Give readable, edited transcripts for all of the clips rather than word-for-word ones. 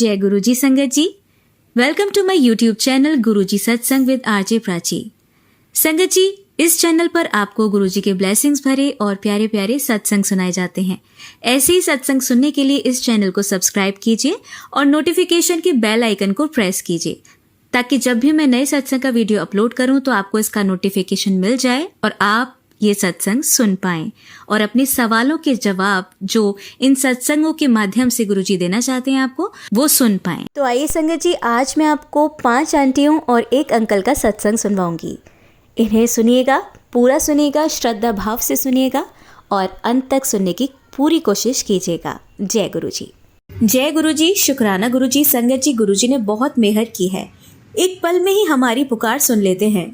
जय गुरुजी संगत जी, welcome to my YouTube channel Guruji Satsang with RJ Prachi. संगत जी, इस चैनल पर आपको गुरुजी के ब्लेसिंग्स भरे और प्यारे प्यारे सत्संग सुनाए जाते हैं। ऐसे ही सत्संग सुनने के लिए इस चैनल को सब्सक्राइब कीजिए और नोटिफिकेशन के बेल आइकन को प्रेस कीजिए, ताकि जब भी मैं नए सत्संग का वीडियो अपलोड करूं तो आपको इसका नोटिफिकेशन मिल जाए और आप ये सत्संग सुन पाएं और अपने सवालों के जवाब जो इन सत्संगों के माध्यम से गुरुजी देना चाहते हैं आपको, वो सुन पाएं। तो आइए संगत जी, आज मैं आपको 5 आंटियों और 1 अंकल का सत्संग सुनवाऊंगी। इन्हें सुनिएगा, पूरा सुनिएगा, श्रद्धा भाव से सुनिएगा और अंत तक सुनने की पूरी कोशिश कीजिएगा। जय गुरुजी। जय गुरुजी, शुक्राना गुरुजी। संगत जी, गुरुजी ने बहुत मेहर की है, एक पल में ही हमारी पुकार सुन लेते हैं।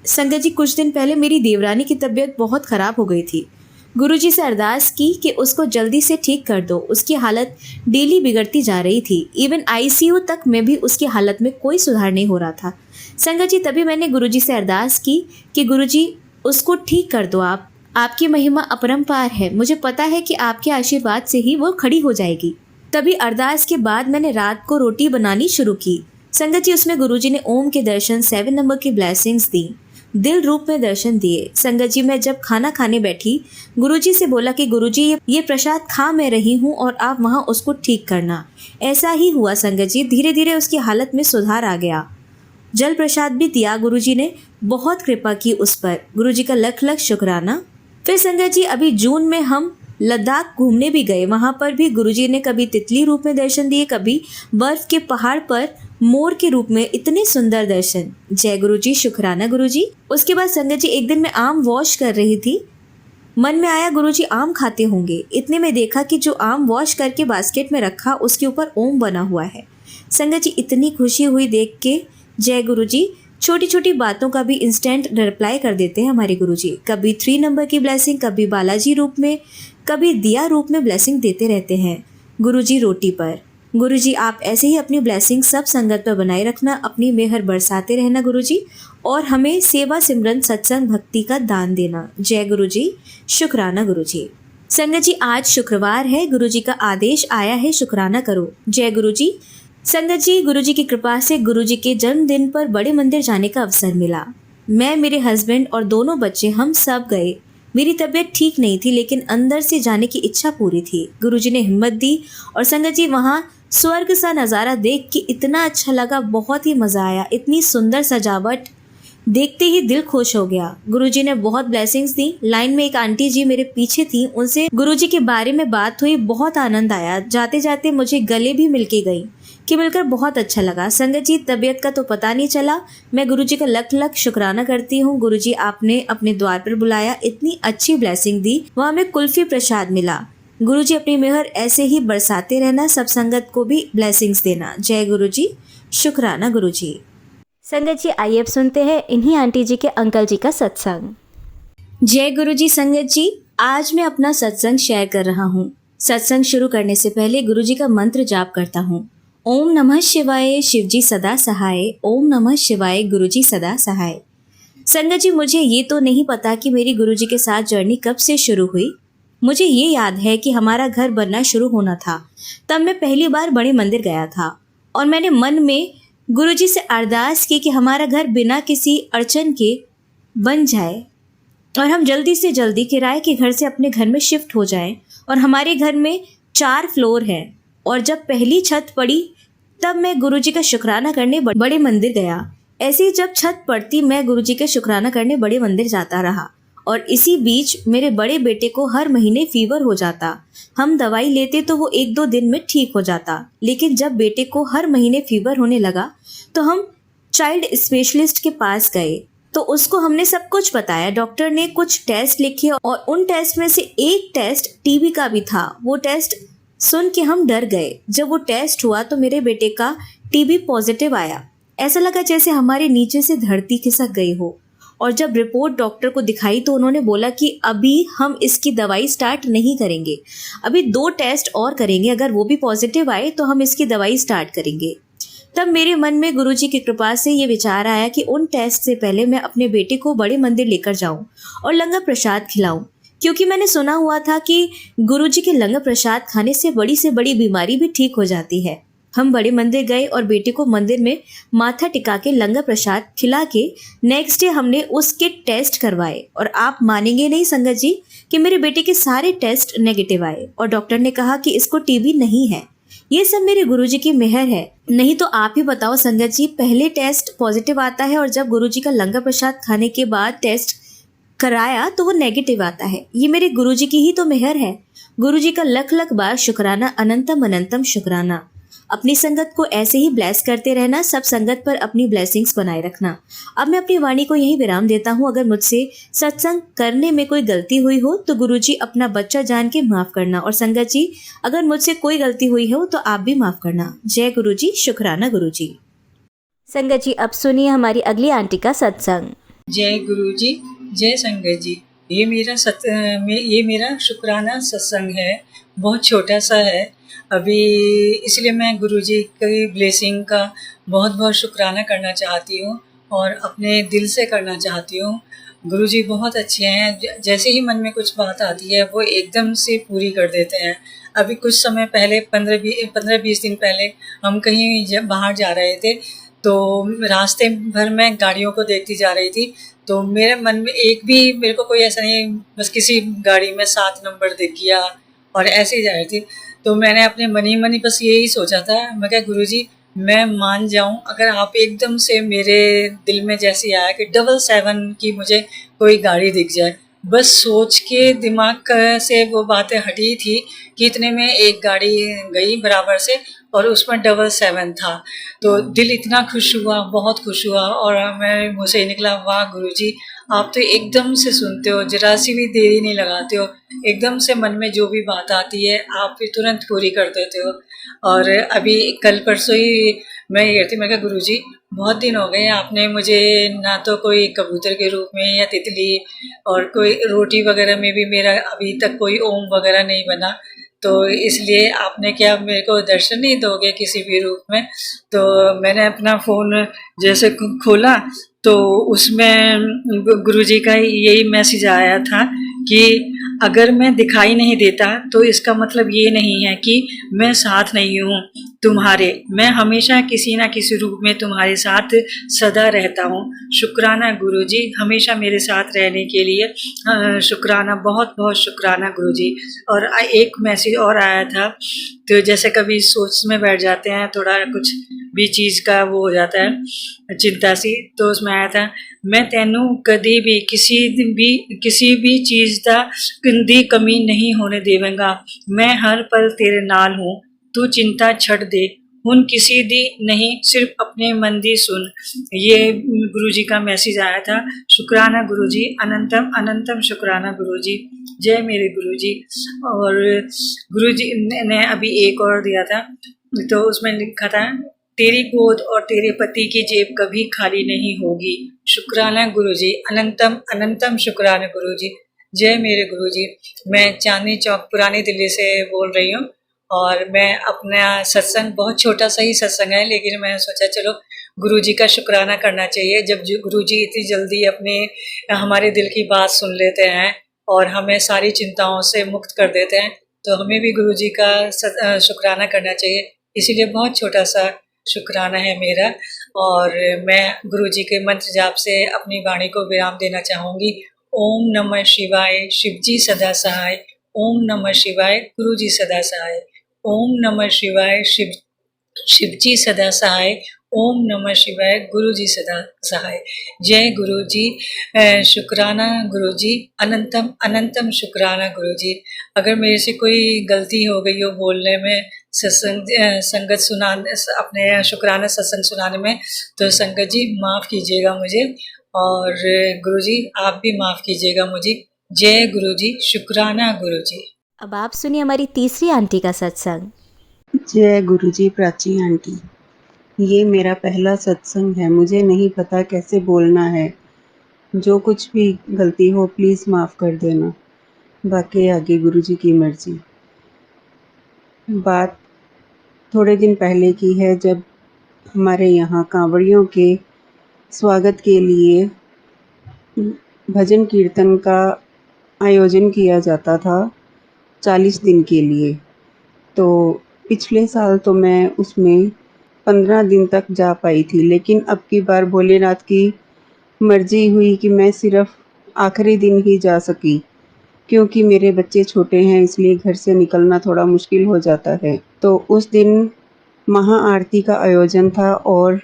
संगत जी, कुछ दिन पहले मेरी देवरानी की तबीयत बहुत ख़राब हो गई थी। गुरुजी से अरदास की कि उसको जल्दी से ठीक कर दो। उसकी हालत डेली बिगड़ती जा रही थी। इवन आईसीयू तक में भी उसकी हालत में कोई सुधार नहीं हो रहा था। संगत जी, तभी मैंने गुरुजी से अरदास की कि गुरुजी उसको ठीक कर दो, आपकी महिमा अपरंपार है। मुझे पता है कि आपके आशीर्वाद से ही वो खड़ी हो जाएगी। तभी अरदास के बाद मैंने रात को रोटी बनानी शुरू की। संगत जी, उसमें गुरुजी ने ओम के दर्शन, 7 नंबर की ब्लेसिंग्स दी, दिल रूप में दर्शन दिए। संगत जी, मैं जब खाना खाने बैठी, गुरुजी से बोला कि गुरुजी ये प्रसाद खा मैं रही हूँ और आप वहाँ उसको ठीक करना। ऐसा ही हुआ संगत जी, धीरे धीरे उसकी हालत में सुधार आ गया। जल प्रसाद भी दिया, गुरुजी ने बहुत कृपा की उस पर। गुरुजी का लख लख शुक्राना। फिर संगत जी, अभी जून में हम लद्दाख घूमने भी गए। वहाँ पर भी गुरुजी ने कभी तितली रूप में दर्शन दिए, कभी बर्फ के पहाड़ पर मोर के रूप में। इतने सुंदर दर्शन। जय गुरुजी, शुक्राना गुरुजी। उसके बाद संगत जी, एक दिन मैं आम वॉश कर रही थी। मन में आया गुरुजी आम खाते होंगे। इतने में देखा कि जो आम वॉश करके बास्केट में रखा उसके ऊपर ओम बना हुआ है। संगत जी, इतनी खुशी हुई देख के। जय गुरुजी। छोटी छोटी बातों का भी इंस्टेंट रिप्लाई कर देते हैं हमारे गुरुजी। कभी 3 नंबर की ब्लेसिंग, कभी बालाजी रूप में, कभी दिया रूप में ब्लेसिंग देते रहते हैं गुरुजी रोटी पर। गुरुजी, आप ऐसे ही अपनी ब्लेसिंग सब संगत पर बनाए रखना, अपनी मेहर बरसाते रहना गुरुजी, और हमें सेवा सिमरन सत्संग भक्ति का दान देना। जय गुरुजी, शुक्राना गुरुजी। संगत जी, आज शुक्रवार है, गुरुजी का आदेश आया है, शुक्राना करो। जय गुरुजी। संगत जी, गुरुजी की कृपा से गुरुजी के जन्मदिन पर बड़े मंदिर जाने का अवसर मिला। मैं, मेरे हस्बैंड और दोनों बच्चे, हम सब गए। मेरी तबीयत ठीक नहीं थी, लेकिन अंदर से जाने की इच्छा पूरी थी। गुरुजी ने हिम्मत दी और संगत जी, वहाँ स्वर्ग सा नज़ारा देख के इतना अच्छा लगा, बहुत ही मज़ा आया। इतनी सुंदर सजावट देखते ही दिल खुश हो गया। गुरुजी ने बहुत ब्लेसिंग्स दी। लाइन में एक आंटी जी मेरे पीछे थी, उनसे गुरुजी के बारे में बात हुई, बहुत आनंद आया। जाते जाते मुझे गले भी मिलके गई कि मिलकर बहुत अच्छा लगा। संगत जी, तबीयत का तो पता नहीं चला। मैं गुरुजी का लख लख शुक्राना करती हूँ। गुरुजी, आपने अपने द्वार पर बुलाया, इतनी अच्छी ब्लेसिंग दी, वहाँ हमें कुल्फी प्रसाद मिला। गुरुजी, अपनी मेहर ऐसे ही बरसाते रहना, सब संगत को भी ब्लेसिंग्स देना। जय गुरुजी, शुक्राना गुरुजी। संगत जी, आइए अब सुनते हैं इन्हीं आंटी जी के अंकल जी का सत्संग। जय गुरुजी। संगत जी, आज मैं अपना सत्संग शेयर कर रहा हूँ। सत्संग शुरू करने से पहले गुरुजी का मंत्र जाप करता हूँ। ओम नमः शिवाय, शिवजी सदा सहाय। ओम नमः शिवाय, गुरुजी सदा सहाय। संगत जी, मुझे ये तो नहीं पता कि मेरी गुरुजी के साथ जर्नी कब से शुरू हुई। मुझे ये याद है कि हमारा घर बनना शुरू होना था, तब मैं पहली बार बड़े मंदिर गया था और मैंने मन में गुरुजी से अरदास की कि हमारा घर बिना किसी अड़चन के बन जाए और हम जल्दी से जल्दी किराए के घर से अपने घर में शिफ्ट हो जाएं। और हमारे घर में 4 फ्लोर हैं और जब पहली छत पड़ी तब मैं गुरुजी का शुक्राना करने बड़े मंदिर गया। ऐसे ही जब छत पड़ती मैं गुरुजी का शुक्राना करने बड़े मंदिर जाता रहा और इसी बीच मेरे बड़े बेटे को हर महीने फीवर हो जाता। हम दवाई लेते तो वो 1-2 दिन में ठीक हो जाता, लेकिन जब बेटे को हर महीने फीवर होने लगा तो हम चाइल्ड स्पेशलिस्ट के पास गए तो उसको हमने सब कुछ बताया। डॉक्टर ने कुछ टेस्ट लिखे और उन टेस्ट में से एक टेस्ट टीबी का भी था। वो टेस्ट सुन के हम डर गए। जब वो टेस्ट हुआ तो मेरे बेटे का टीबी पॉजिटिव आया। ऐसा लगा जैसे हमारे नीचे से धरती खिसक गई हो। और जब रिपोर्ट डॉक्टर को दिखाई तो उन्होंने बोला कि अभी हम इसकी दवाई स्टार्ट नहीं करेंगे, अभी 2 टेस्ट और करेंगे, अगर वो भी पॉजिटिव आए तो हम इसकी दवाई स्टार्ट करेंगे। तब मेरे मन में गुरुजी की कृपा से ये विचार आया कि उन टेस्ट से पहले मैं अपने बेटे को बड़े मंदिर लेकर जाऊं और लंगर प्रसाद खिलाऊं, क्योंकि मैंने सुना हुआ था कि गुरुजी के लंगर प्रसाद खाने से बड़ी बीमारी भी ठीक हो जाती है। हम बड़े मंदिर गए और बेटे को मंदिर में माथा टिका के लंगर प्रसाद खिला के नेक्स्ट डे हमने उसके टेस्ट करवाए और आप मानेंगे नहीं संगत जी कि मेरे बेटे के सारे टेस्ट नेगेटिव आए और डॉक्टर ने कहा कि इसको टीबी नहीं है। ये सब मेरे गुरुजी की मेहर है। नहीं तो आप ही बताओ संगत जी, पहले टेस्ट पॉजिटिव आता है और जब गुरुजी का लंगर प्रसाद खाने के बाद टेस्ट कराया तो वो नेगेटिव आता है। ये मेरे गुरुजी की ही तो मेहर है। गुरुजी का लख लख बार शुक्राना, अनंतम अनंतम शुक्राना। अपनी संगत को ऐसे ही ब्लेस करते रहना, सब संगत पर अपनी ब्लेसिंग्स बनाए रखना। अब मैं अपनी वाणी को यहीं विराम देता हूँ। अगर मुझसे सत्संग करने में कोई गलती हुई हो तो गुरुजी अपना बच्चा जान के माफ करना, और संगत जी अगर मुझसे कोई गलती हुई हो तो आप भी माफ करना। जय गुरुजी, शुक्राना गुरुजी। संगत जी अब सुनिए हमारी अगली आंटी का सत्संग। जय गुरुजी, जय संगत जी। ये मेरा शुक्राना सत्संग है, बहुत छोटा सा है अभी, इसलिए मैं गुरुजी की ब्लेसिंग का बहुत बहुत शुक्राना करना चाहती हूँ और अपने दिल से करना चाहती हूँ। गुरुजी बहुत अच्छे हैं, जैसे ही मन में कुछ बात आती है वो एकदम से पूरी कर देते हैं। अभी कुछ समय पहले 15-20 दिन पहले हम कहीं बाहर जा रहे थे, तो रास्ते भर में गाड़ियों को देखती जा रही थी, तो मेरे मन में एक भी मेरे को कोई ऐसा नहीं, बस किसी गाड़ी में 7 नंबर दिख गया और ऐसे ही जा रही थी। तो मैंने अपने मन ही बस यही सोचा था, मैं कहा गुरुजी मैं मान जाऊं अगर आप एकदम से मेरे दिल में जैसे आया कि 777 की मुझे कोई गाड़ी दिख जाए। बस सोच के दिमाग से वो बातें हटी थी कि इतने में एक गाड़ी गई बराबर से और उसमें 777 था, तो दिल इतना खुश हुआ, बहुत खुश हुआ। और मैं मुझसे निकला, वाह गुरुजी आप तो एकदम से सुनते हो, जरा सी भी देरी नहीं लगाते हो, एकदम से मन में जो भी बात आती है आप भी तुरंत पूरी कर देते हो। और अभी कल परसों ही मैं ये थी, मैं कहा गुरुजी बहुत दिन हो गए, आपने मुझे ना तो कोई कबूतर के रूप में या तितली, और कोई रोटी वगैरह में भी मेरा अभी तक कोई ओम वगैरह नहीं बना, तो इसलिए आपने क्या मेरे को दर्शन नहीं दोगे किसी भी रूप में। तो मैंने अपना फ़ोन जैसे खोला तो उसमें गुरुजी का यही मैसेज आया था कि अगर मैं दिखाई नहीं देता तो इसका मतलब ये नहीं है कि मैं साथ नहीं हूँ तुम्हारे, मैं हमेशा किसी ना किसी रूप में तुम्हारे साथ सदा रहता हूँ। शुक्राना गुरुजी, हमेशा मेरे साथ रहने के लिए शुक्राना, बहुत बहुत शुक्राना गुरुजी। और एक मैसेज और आया था, तो जैसे कभी सोच में बैठ जाते हैं, थोड़ा कुछ भी चीज़ का वो हो जाता है चिंता सी, तो उसमें आया था, मैं तेनू कभी भी किसी भी चीज़ का दी कमी नहीं होने देवांगा, मैं हर पल तेरे नाल हूँ, तू चिंता छड़ दे, हुन किसी दी नहीं सिर्फ अपने मन दी सुन। ये गुरुजी का मैसेज आया था। शुक्राना गुरुजी, अनंतम अनंतम शुक्राना गुरुजी, जय मेरे गुरुजी। और गुरुजी ने अभी एक और दिया था, तो उसमें लिखा था, तेरी गोद और तेरे पति की जेब कभी खाली नहीं होगी। शुक्राना गुरुजी, अनंतम अनंतम शुक्राना गुरुजी, जय मेरे गुरुजी। मैं चांदनी चौक पुरानी दिल्ली से बोल रही हूँ और मैं अपना सत्संग, बहुत छोटा सा ही सत्संग है, लेकिन मैंने सोचा चलो गुरुजी का शुक्राना करना चाहिए। जब गुरुजी इतनी जल्दी अपने हमारे दिल की बात सुन लेते हैं और हमें सारी चिंताओं से मुक्त कर देते हैं, तो हमें भी गुरुजी का शुक्राना करना चाहिए। इसीलिए बहुत छोटा सा शुक्राना है मेरा, और मैं गुरुजी के मंत्र जाप से अपनी वाणी को विराम देना चाहूँगी। ओम नमः शिवाय, शिवजी सदा सहाय। ओम नमः शिवाय, गुरुजी सदा सहाय। ओम नमः शिवाय, शिवजी सदा सहाय। ओम नमः शिवाय, गुरुजी सदा सहाय। जय गुरुजी, शुक्राना गुरुजी, अनंतम अनंतम शुक्राना गुरुजी। अगर मेरे से कोई गलती हो गई हो बोलने में, संगत सुनाने, अपने शुक्राना सत्संग सुनाने में, तो संगत जी माफ़ कीजिएगा मुझे, और गुरुजी आप भी माफ़ कीजिएगा मुझे। जय गुरुजी, शुक्राना गुरुजी। अब आप सुनिए हमारी तीसरी आंटी का सत्संग। जय गुरुजी प्राची आंटी, ये मेरा पहला सत्संग है, मुझे नहीं पता कैसे बोलना है, जो कुछ भी गलती हो प्लीज़ माफ़ कर देना, बाकी आगे गुरुजी की मर्ज़ी। बात थोड़े दिन पहले की है, जब हमारे यहाँ कांवड़ियों के स्वागत के लिए भजन कीर्तन का आयोजन किया जाता था 40 दिन के लिए। तो पिछले साल तो मैं उसमें 15 दिन तक जा पाई थी, लेकिन अब की बार भोलेनाथ की मर्ज़ी हुई कि मैं सिर्फ़ आखिरी दिन ही जा सकी, क्योंकि मेरे बच्चे छोटे हैं इसलिए घर से निकलना थोड़ा मुश्किल हो जाता है। तो उस दिन महाआरती का आयोजन था और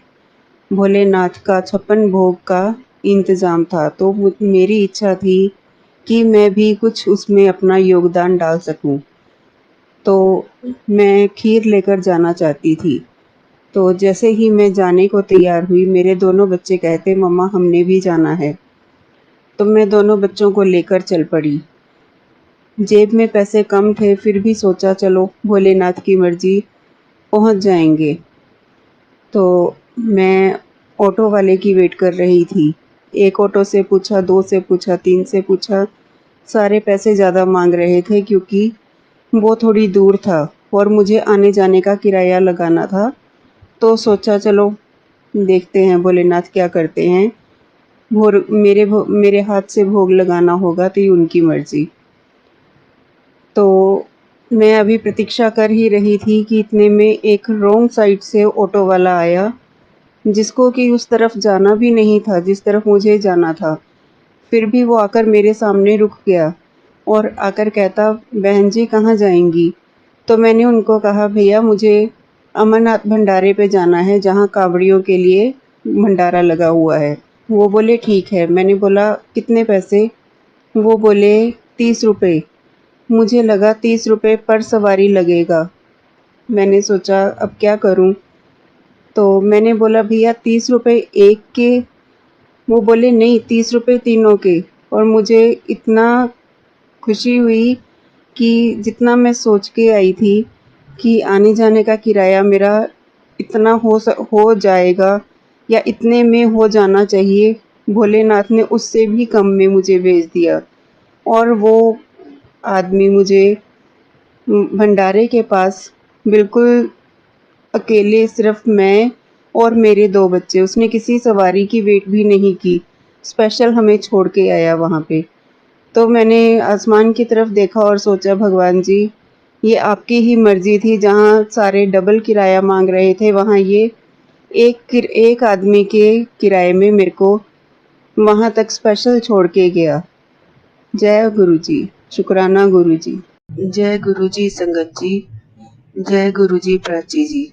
भोलेनाथ का 56 भोग का इंतज़ाम था, तो मेरी इच्छा थी कि मैं भी कुछ उसमें अपना योगदान डाल सकूं। तो मैं खीर लेकर जाना चाहती थी। तो जैसे ही मैं जाने को तैयार हुई, मेरे दोनों बच्चे कहते मम्मा हमने भी जाना है। तो मैं दोनों बच्चों को लेकर चल पड़ी। जेब में पैसे कम थे, फिर भी सोचा चलो भोलेनाथ की मर्जी, पहुंच जाएंगे। तो मैं ऑटो वाले की वेट कर रही थी। एक ऑटो से पूछा, दो से पूछा, तीन से पूछा, सारे पैसे ज़्यादा मांग रहे थे क्योंकि वो थोड़ी दूर था और मुझे आने जाने का किराया लगाना था। तो सोचा चलो देखते हैं भोलेनाथ क्या करते हैं। मेरे हाथ से भोग लगाना होगा तो ये उनकी मर्ज़ी। तो मैं अभी प्रतीक्षा कर ही रही थी कि इतने में एक रॉन्ग साइड से ऑटो वाला आया, जिसको कि उस तरफ जाना भी नहीं था जिस तरफ मुझे जाना था। फिर भी वो आकर मेरे सामने रुक गया और आकर कहता बहन जी कहाँ जाएंगी? तो मैंने उनको कहा भैया मुझे अमरनाथ भंडारे पे जाना है जहाँ कावड़ियों के लिए भंडारा लगा हुआ है। वो बोले ठीक है। मैंने बोला कितने पैसे? वो बोले 30 रुपए। मुझे लगा 30 रुपए पर सवारी लगेगा। मैंने सोचा अब क्या करूं? तो मैंने बोला भैया 30 रुपए एक के? वो बोले नहीं 30 रुपए तीनों के। और मुझे इतना खुशी हुई कि जितना मैं सोच के आई थी कि आने जाने का किराया मेरा इतना हो जाएगा या इतने में हो जाना चाहिए, भोलेनाथ ने उससे भी कम में मुझे भेज दिया। और वो आदमी मुझे भंडारे के पास बिल्कुल अकेले, सिर्फ मैं और मेरे दो बच्चे, उसने किसी सवारी की वेट भी नहीं की, स्पेशल हमें छोड़ के आया वहाँ पे। तो मैंने आसमान की तरफ देखा और सोचा भगवान जी ये आपकी ही मर्जी थी, जहाँ सारे डबल किराया मांग रहे थे वहाँ ये एक आदमी के किराए में मेरे को वहाँ तक स्पेशल छोड़ के गया। जय गुरु जी। शुक्राना गुरु जी। जय गुरु जी संगत जी। जय गुरु जी प्राची जी।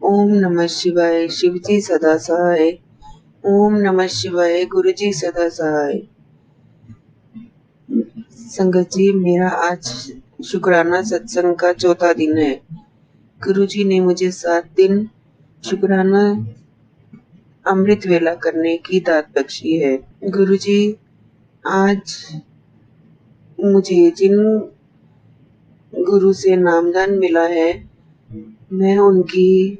ओम नमः शिवाय। शिव जी सदा सहाय। ओम नमः शिवाय। गुरु जी सदा सहाय। संगत जी मेरा आज शुक्राना सत्संग का चौथा दिन है। गुरु जी ने मुझे 7 दिन शुक्राना अमृत वेला करने की दात बख्शी है। गुरु जी आज मुझे जिन गुरु से नामदान मिला है, मैं उनकी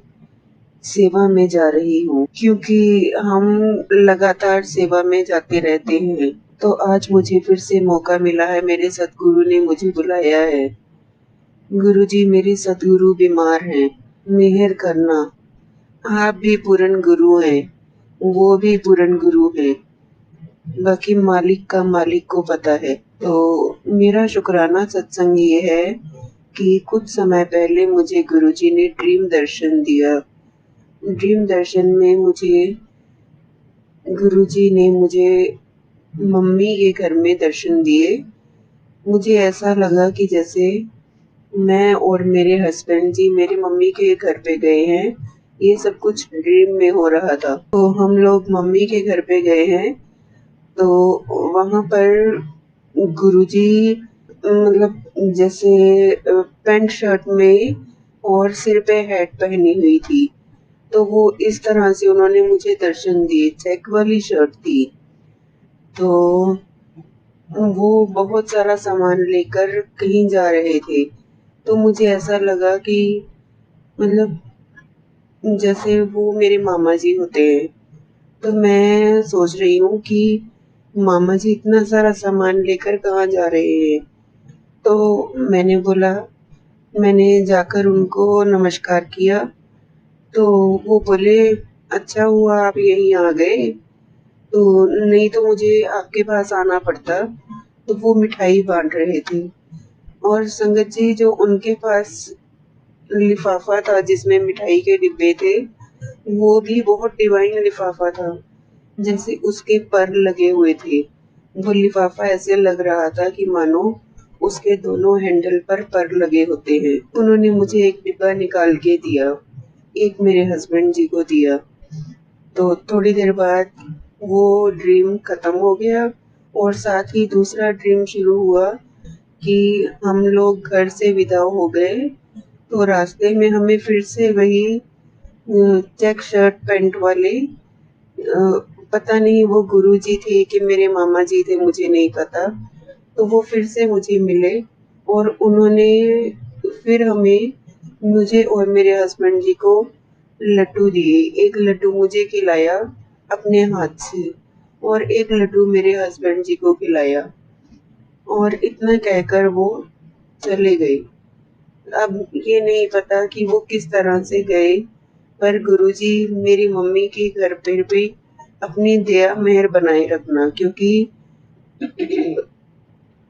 सेवा में जा रही हूँ, क्योंकि हम लगातार सेवा में जाते रहते हैं। तो आज मुझे फिर से मौका मिला है, मेरे सतगुरु ने मुझे बुलाया है। गुरु जी मेरे सतगुरु बीमार हैं, मेहर करना। आप भी पूर्ण गुरु हैं, वो भी पूर्ण गुरु हैं, बाकी मालिक का मालिक को पता है। तो मेरा शुक्राना सत्संग ये है कि कुछ समय पहले मुझे गुरुजी ने ड्रीम दर्शन दिया। ड्रीम दर्शन में गुरुजी ने मुझे मम्मी के घर में दर्शन दिए। मुझे ऐसा लगा कि जैसे मैं और मेरे हस्बैंड जी मेरी मम्मी के घर पे गए हैं। ये सब कुछ ड्रीम में हो रहा था। तो हम लोग मम्मी के घर पे गए हैं, तो वहाँ पर गुरुजी मतलब जैसे पैंट शर्ट में और सिर पे हैट पहनी हुई थी। तो वो इस तरह से उन्होंने मुझे दर्शन दिए। चेक वाली शर्ट थी। तो वो बहुत सारा सामान लेकर कहीं जा रहे थे। तो मुझे ऐसा लगा कि मतलब जैसे वो मेरे मामा जी होते हैं। तो मैं सोच रही हूँ कि मामा जी इतना सारा सामान लेकर कहाँ जा रहे हैं। तो मैंने जाकर उनको नमस्कार किया। तो वो बोले अच्छा हुआ आप यहीं आ गए, तो नहीं तो मुझे आपके पास आना पड़ता। तो वो मिठाई बांट रहे थे और संगत जी जो उनके पास लिफाफा था जिसमें मिठाई के डिब्बे थे, वो भी बहुत डिवाइन लिफाफा था, जैसे उसके पर लगे हुए थे। वो लिफाफा ऐसे लग रहा था कि मानो उसके दोनों हैंडल पर लगे होते हैं। उन्होंने मुझे एक डिब्बा निकाल के दिया, एक मेरे हस्बैंड जी को दिया। तो थोड़ी देर बाद वो ड्रीम खत्म हो गया और साथ ही दूसरा ड्रीम शुरू हुआ कि हम लोग घर से विदा हो गए। तो रास्ते में हमें फिर से वही चेक शर्ट पैंट वाले, पता नहीं वो गुरुजी थे कि मेरे मामा जी थे, मुझे नहीं पता। तो वो फिर से मुझे मिले और उन्होंने फिर हमें, मुझे और मेरे हस्बैंड जी को लड्डू दिए। एक लड्डू मुझे खिलाया अपने हाथ से और एक लड्डू मेरे हस्बैंड जी को खिलाया और इतना कहकर वो चले गए। अब ये नहीं पता कि वो किस तरह से गए, पर गुरुजी मेरी मम्मी के घर पर भी अपनी दया मेहर बनाए रखना, क्योंकि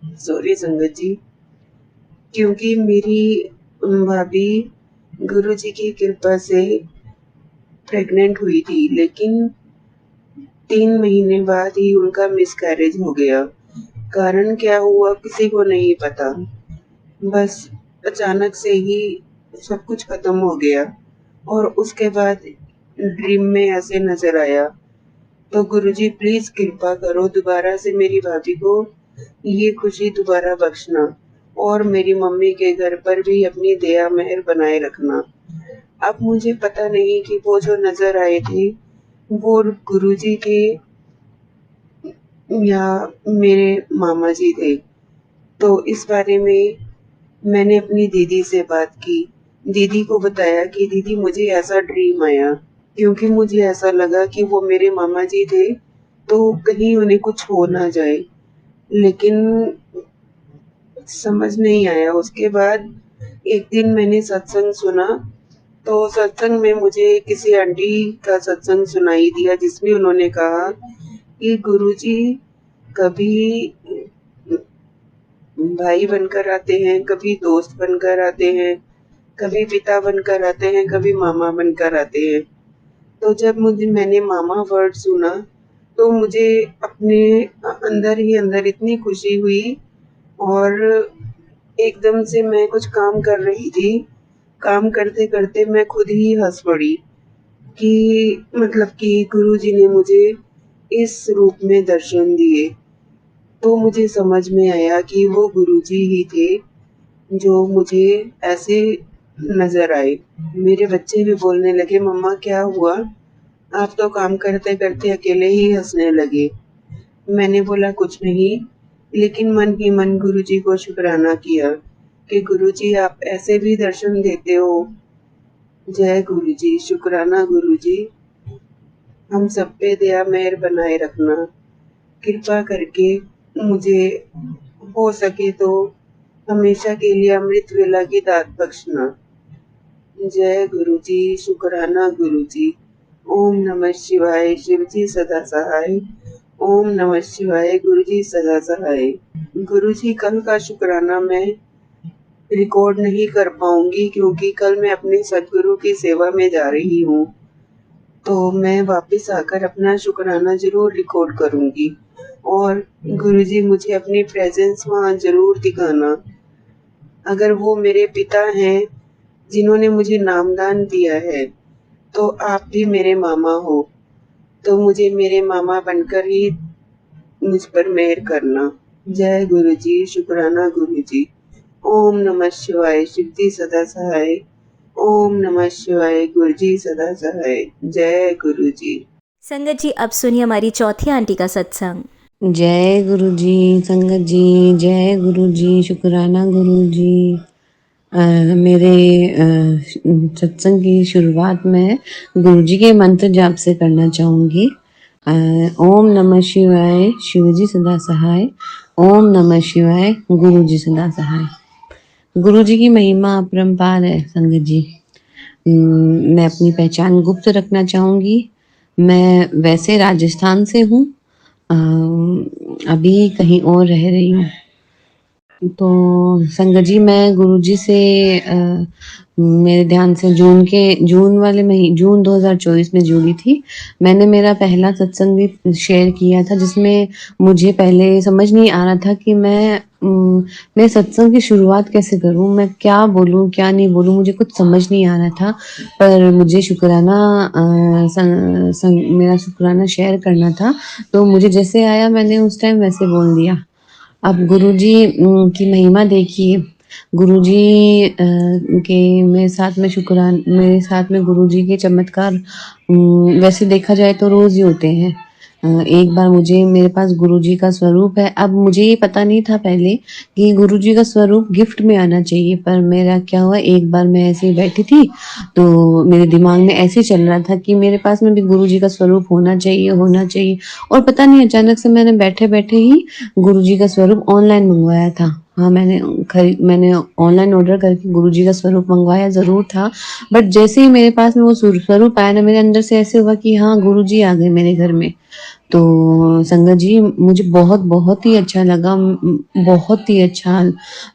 सॉरी संगत जी, क्योंकि मेरी भाभी गुरुजी की कृपा से प्रेग्नेंट हुई थी, लेकिन 3 महीने बाद ही उनका मिसकैरेज हो गया। कारण क्या हुआ किसी को नहीं पता, बस अचानक से ही सब कुछ खत्म हो गया। और उसके बाद ड्रीम में ऐसे नजर आया। तो गुरुजी प्लीज कृपा करो, दोबारा से मेरी भाभी को ये खुशी दोबारा बख्शना और मेरी मम्मी के घर पर भी अपनी दया मेहर बनाए रखना। अब मुझे पता नहीं कि वो जो नजर आए थे वो गुरुजी थे या मेरे मामा जी थे। तो इस बारे में मैंने अपनी दीदी से बात की, दीदी को बताया कि दीदी मुझे ऐसा ड्रीम आया, क्योंकि मुझे ऐसा लगा कि वो मेरे मामा जी थे, तो कहीं उन्हें कुछ हो ना जाए, लेकिन समझ नहीं आया। उसके बाद एक दिन मैंने सत्संग सुना, तो सत्संग में मुझे किसी आंटी का सत्संग सुनाई दिया, जिसमें उन्होंने कहा कि गुरुजी कभी भाई बनकर आते हैं, कभी दोस्त बनकर आते हैं, कभी पिता बनकर आते हैं, कभी मामा बनकर आते हैं। तो जब मैंने मामा वर्ड सुना तो मुझे अपने अंदर ही अंदर इतनी खुशी हुई और एकदम से मैं कुछ काम कर रही थी, काम करते करते मैं खुद ही हंस पड़ी कि मतलब कि गुरुजी ने मुझे इस रूप में दर्शन दिए। तो मुझे समझ में आया कि वो गुरुजी ही थे जो मुझे ऐसे नजर आए। मेरे बच्चे भी बोलने लगे, मम्मा क्या हुआ, आप तो काम करते करते अकेले ही हंसने लगे। मैंने बोला कुछ नहीं, लेकिन मन ही मन गुरुजी को शुक्राना किया कि गुरुजी आप ऐसे भी दर्शन देते हो। जय गुरुजी, शुक्राना गुरुजी, हम सब पे दया मेहर बनाए रखना, कृपा करके मुझे हो सके तो हमेशा के लिए अमृत वेला की दात बख्शना। जय गुरुजी, शुक्राना गुरुजी। ओम नमः शिवाय, शिवजी सदा सहाय। ओम नमः शिवाय, गुरुजी सदा सहाय। गुरुजी कल का शुक्राना मैं रिकॉर्ड नहीं कर पाऊंगी, क्योंकि कल मैं अपने सदगुरु की सेवा में जा रही हूँ, तो मैं वापस आकर अपना शुक्राना जरूर रिकॉर्ड करूंगी और गुरुजी मुझे अपनी प्रेजेंस वहाँ जरूर दिखाना। अगर वो मेरे पिता हैं जिन्होंने मुझे नामदान दिया है, तो आप भी मेरे मामा हो, तो मुझे मेरे मामा बनकर ही मुझ पर मेहर करना। जय गुरुजी, शुक्राना गुरुजी। ओम नमः शिवाय, शिवजी सदा सहाय। ओम नमः शिवाय, गुरुजी सदा सहाय। जय गुरुजी। संगत जी, अब सुनिए हमारी चौथी आंटी का सत्संग। जय गुरु जी, संगत जी, जय गुरु जी, शुक्राना गुरु जी। मेरे सत्संग की शुरुआत में गुरु जी के मंत्र जाप से करना चाहूँगी। ओम नमः शिवाय, शिवजी सदा सहाय। ओम नमः शिवाय, गुरु जी सदा सहाय। गुरु जी की महिमा अपरंपार है संगत जी। मैं अपनी पहचान गुप्त रखना चाहूँगी। मैं वैसे राजस्थान से हूँ, अभी कहीं और रह रही हूँ, तो संगत जी मैं गुरुजी से मेरे ध्यान से जून 2024 में जुड़ी थी। मैंने मेरा पहला सत्संग भी शेयर किया था जिसमें मुझे पहले समझ नहीं आ रहा था कि मैं सत्संग की शुरुआत कैसे करूं, मैं क्या बोलूं क्या नहीं बोलूं, मुझे कुछ समझ नहीं आ रहा था। पर मुझे शुक्राना मेरा शुक्राना शेयर करना था, तो मुझे जैसे आया मैंने उस टाइम वैसे बोल दिया। अब गुरुजी की महिमा देखिए। गुरुजी के मेरे साथ में गुरुजी के चमत्कार वैसे देखा जाए तो रोज ही होते हैं। एक बार मेरे पास गुरुजी का स्वरूप है। अब मुझे ये पता नहीं था पहले कि गुरुजी का स्वरूप गिफ्ट में आना चाहिए, पर मेरा क्या हुआ, एक बार मैं ऐसे ही बैठी थी तो मेरे दिमाग में ऐसे ही चल रहा था कि मेरे पास में भी गुरुजी का स्वरूप होना चाहिए। और पता नहीं अचानक से मैंने बैठे बैठे ही गुरुजी का स्वरूप ऑनलाइन मंगवाया था। हाँ, मैंने ऑनलाइन ऑर्डर करके गुरुजी का स्वरूप मंगवाया ज़रूर था, बट जैसे ही मेरे पास में वो स्वरूप आया ना, मेरे अंदर से ऐसे हुआ कि हाँ, गुरुजी आ गए मेरे घर में। तो संगत जी मुझे बहुत ही अच्छा लगा, बहुत ही अच्छा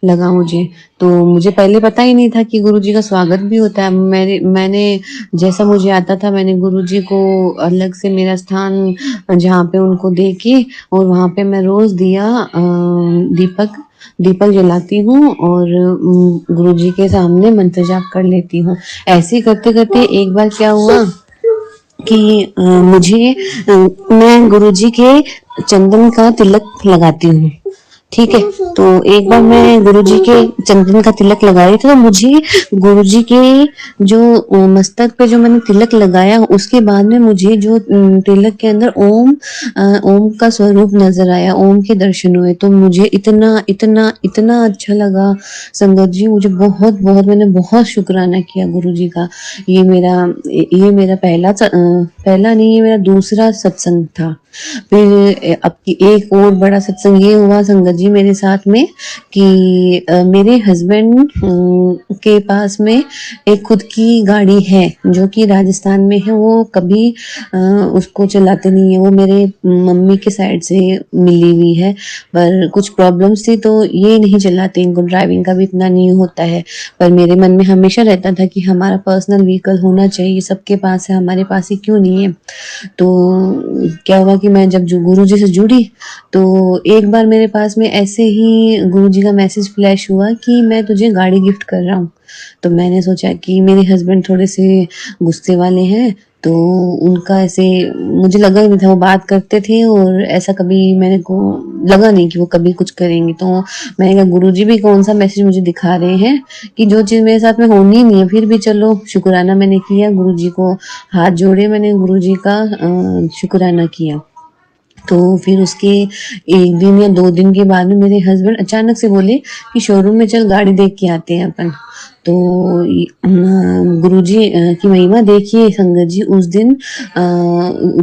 लगा मुझे। तो मुझे पहले पता ही नहीं था कि गुरुजी का स्वागत भी होता है। मैंने जैसा मुझे आता था मैंने गुरुजी को अलग से मेरा स्थान जहाँ पे उनको दे के और वहाँ पे मैं रोज दीपक जलाती हूँ और गुरुजी के सामने मंत्र जाप कर लेती हूँ। ऐसे ही करते करते एक बार क्या हुआ कि मैं गुरुजी के चंदन का तिलक लगाती हूँ। ठीक है, तो एक बार मैं गुरुजी के चंदन का तिलक लगाई थी, तो मुझे गुरुजी के जो मस्तक पे जो मैंने तिलक लगाया उसके बाद में मुझे जो तिलक के अंदर ओम का स्वरूप नजर आया, ओम के दर्शन हुए। तो मुझे इतना इतना इतना अच्छा लगा संगत जी, मुझे मैंने बहुत शुक्राना किया गुरुजी का। ये मेरा पहला नहीं, ये मेरा दूसरा सत्संग था। फिर अब की एक और बड़ा सत्संग ये हुआ संगत जी मेरे साथ में कि मेरे हस्बैंड के पास में एक खुद की गाड़ी है जो कि राजस्थान में है। वो कभी उसको चलाते नहीं है, वो मेरे मम्मी के साइड से मिली हुई है, पर कुछ प्रॉब्लम्स थी तो ये नहीं चलाते, इनको ड्राइविंग का भी इतना नहीं होता है। पर मेरे मन में हमेशा रहता था कि हमारा पर्सनल व्हीकल होना चाहिए, सबके पास है, हमारे पास ही क्यों नहीं है। तो क्या हुआ कि मैं जब गुरुजी से जुड़ी तो एक बार मेरे पास में ऐसे ही गुरुजी का मैसेज फ्लैश हुआ कि मैं तुझे गाड़ी गिफ्ट कर रहा हूँ। तो मैंने सोचा कि मेरे हस्बैंड थोड़े से गुस्से वाले हैं, तो उनका ऐसे मुझे लगा नहीं था, वो बात करते थे और ऐसा कभी मेरे को लगा नहीं कि वो कभी कुछ करेंगे। तो मैंने कहा गुरुजी भी कौन सा मैसेज मुझे दिखा रहे हैं कि जो चीज़ मेरे साथ में होनी ही नहीं है। फिर भी चलो शुक्राना मैंने किया, गुरुजी को हाथ जोड़े, मैंने गुरुजी का शुक्राना किया। तो फिर उसके 1 दिन या 2 दिन के बाद में मेरे हस्बैंड अचानक से बोले कि शोरूम में चल गाड़ी देख के आते हैं अपन। तो गुरुजी की महिमा देखिए संगत जी, उस दिन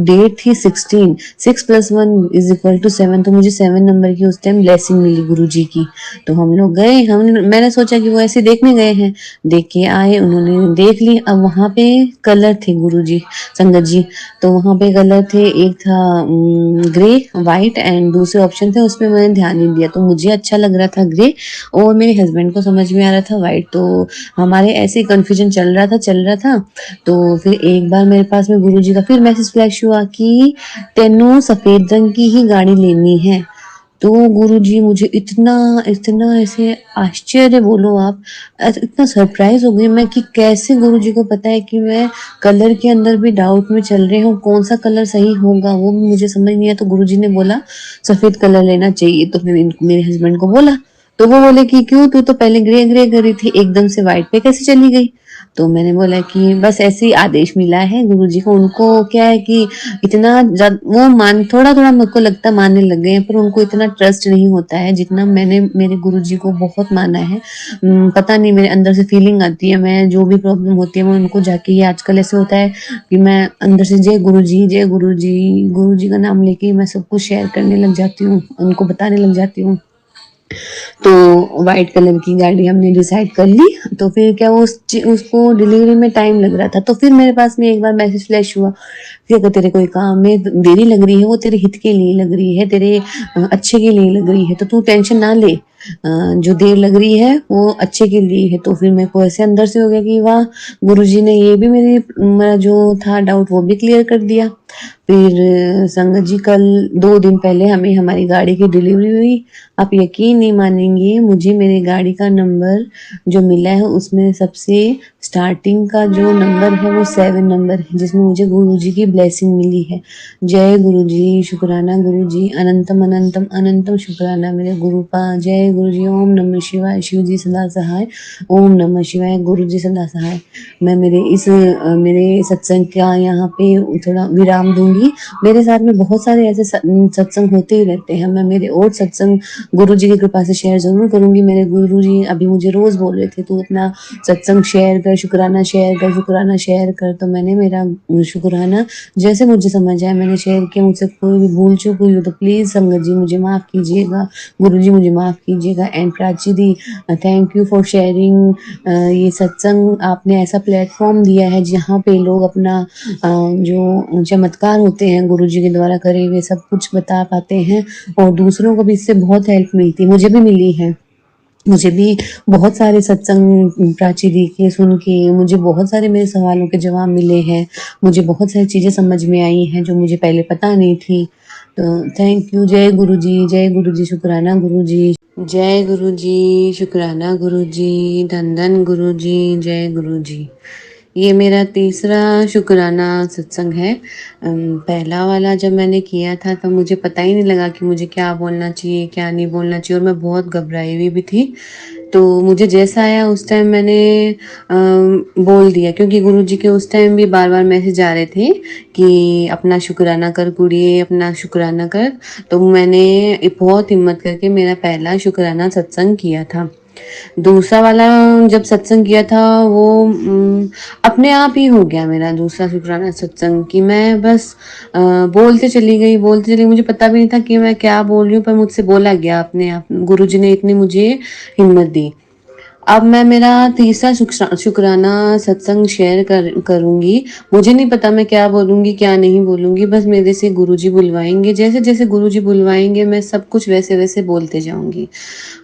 डेट थी 16, 6 + 1 = 7, तो मुझे 7 नंबर की उस टाइम ब्लेसिंग मिली गुरुजी की। तो हम लोग गए, मैंने सोचा कि वो ऐसे देखने गए हैं, देख के आए, उन्होंने देख ली। अब वहाँ पे कलर थे गुरुजी संगत जी, तो वहाँ पे कलर थे, एक था ग्रे, वाइट एंड दूसरे ऑप्शन थे, उसमें मैंने ध्यान नहीं दिया। तो मुझे अच्छा लग रहा था ग्रे और मेरे हस्बैंड को समझ में आ रहा था वाइट। तो हमारे ऐसे कंफ्यूजन चल रहा था। तो फिर एक बार मेरे पास में गुरुजी का फिर मैसेज फ्लैश हुआ कि तेनू सफेद रंग की ही गाड़ी लेनी है। तो गुरुजी मुझे इतना ऐसे आश्चर्य बोलो आप, इतना सरप्राइज हो गई मैं कि कैसे गुरुजी को पता है कि मैं कलर के अंदर भी डाउट में चल रही हूँ, कौन सा कलर सही होगा वो भी मुझे समझ नहीं आया। तो गुरुजी ने बोला सफेद कलर लेना चाहिए। तो फिर मेरे हस्बैंड को बोला, तो वो बोले कि क्यों, तू तो पहले ग्रे ग्रे कर रही थी, एकदम से व्हाइट पे कैसे चली गई। तो मैंने बोला कि बस ऐसे ही आदेश मिला है गुरुजी को, उनको क्या है कि वो थोड़ा थोड़ा मेरे को लगता मानने लग गए हैं, पर उनको इतना ट्रस्ट नहीं होता है जितना मैंने मेरे गुरुजी को बहुत माना है। पता नहीं मेरे अंदर से फीलिंग आती है, मैं जो भी प्रॉब्लम होती है मैं उनको जाके, ये आजकल ऐसे होता है कि मैं अंदर से जय गुरुजी का नाम लेके मैं सब कुछ शेयर करने लग जाती हूँ, उनको बताने लग जाती हूँ। तो व्हाइट कलर की गाड़ी हमने डिसाइड कर ली। तो फिर क्या उसको डिलीवरी में टाइम लग रहा था। तो फिर मेरे पास में एक बार मैसेज फ्लैश हुआ कि अगर तेरे कोई काम में देरी लग रही है, वो तेरे हित के लिए लग रही है, तेरे अच्छे के लिए लग रही है, तो तू टेंशन ना ले, जो देर लग रही है वो अच्छे के लिए है। तो फिर मेरे को ऐसे अंदर से हो गया कि वाह, गुरुजी ने ये भी मेरा जो था डाउट वो भी क्लियर कर दिया। फिर संगत जी, कल 2 दिन पहले हमें हमारी गाड़ी की डिलीवरी हुई। आप यकीन नहीं मानेंगे, मुझे मेरी गाड़ी का नंबर जो मिला है उसमें सबसे स्टार्टिंग का जो नंबर है वो 7 नंबर है, जिसमें मुझे गुरुजी की ब्लेसिंग मिली है। जय गुरुजी, शुक्राना गुरुजी, अनंतम अनंतम अनंतम शुक्राना मेरे गुरुपा। जय गुरुजी, ओम नमः शिवाय, शिव जी सदा सहाय, ओम नमः शिवाय, गुरुजी सदा सहाय। मैं मेरे सत्संग का यहाँ पे थोड़ा विराम दूंगी। मेरे साथ में बहुत सारे ऐसे सत्संग होते ही रहते हैं। मैं मेरे और सत्संग गुरुजी की कृपा से शेयर जरूर करूंगी। मेरे गुरुजी अभी मुझे रोज बोल रहे थे, तू अपना सत्संग शेयर कर, शुक्राना शेयर कर, शुक्राना शेयर कर। तो मैंने मेरा शुक्राना जैसे मुझे समझ आया मैंने शेयर किया। मुझसे कोई भी भूल चूक हुई हो तो प्लीज संगत जी मुझे माफ कीजिएगा, गुरुजी मुझे माफ कीजिएगा। And Prachi the, thank you for sharing. ये सत्संग आपने ऐसा प्लेटफॉर्म दिया है जहाँ पे लोग अपना जो चमत्कार होते हैं गुरुजी के द्वारा करे हुए सब कुछ बता पाते हैं, और दूसरों को भी इससे बहुत हेल्प मिलती है। मुझे भी मिली है। मुझे भी बहुत सारे सत्संग प्राची दी के सुन के मुझे बहुत सारे मेरे सवालों के जवाब मिले हैं। मुझे बहुत सारी चीज़ें समझ में आई हैं जो मुझे पहले पता नहीं थी। तो थैंक यू। जय गुरुजी, शुक्राना गुरुजी, जय गुरुजी, शुक्राना गुरुजी, धन धन गुरुजी, जय गुरुजी। ये मेरा तीसरा शुक्राना सत्संग है। पहला वाला जब मैंने किया था तब मुझे पता ही नहीं लगा कि मुझे क्या बोलना चाहिए क्या नहीं बोलना चाहिए, और मैं बहुत घबराई हुई भी थी। तो मुझे जैसा आया उस टाइम मैंने बोल दिया, क्योंकि गुरुजी के उस टाइम भी बार बार मैसेज आ रहे थे कि अपना शुक्राना कर कुड़िए, अपना शुक्राना कर। तो मैंने बहुत हिम्मत करके मेरा पहला शुक्राना सत्संग किया था। दूसरा वाला जब सत्संग किया था वो अपने आप ही हो गया मेरा दूसरा शुक्राना सत्संग, कि मैं बस बोलते चली गई। मुझे पता भी नहीं था कि मैं क्या बोल रही हूँ, पर मुझसे बोला गया अपने आप। गुरुजी ने इतनी मुझे हिम्मत दी। अब मैं मेरा तीसरा शुक्राना सत्संग शेयर करूंगी। मुझे नहीं पता मैं क्या बोलूंगी क्या नहीं बोलूंगी, बस मेरे से गुरुजी बुलवाएंगे। जैसे जैसे गुरुजी बुलवाएंगे मैं सब कुछ वैसे वैसे बोलते जाऊंगी।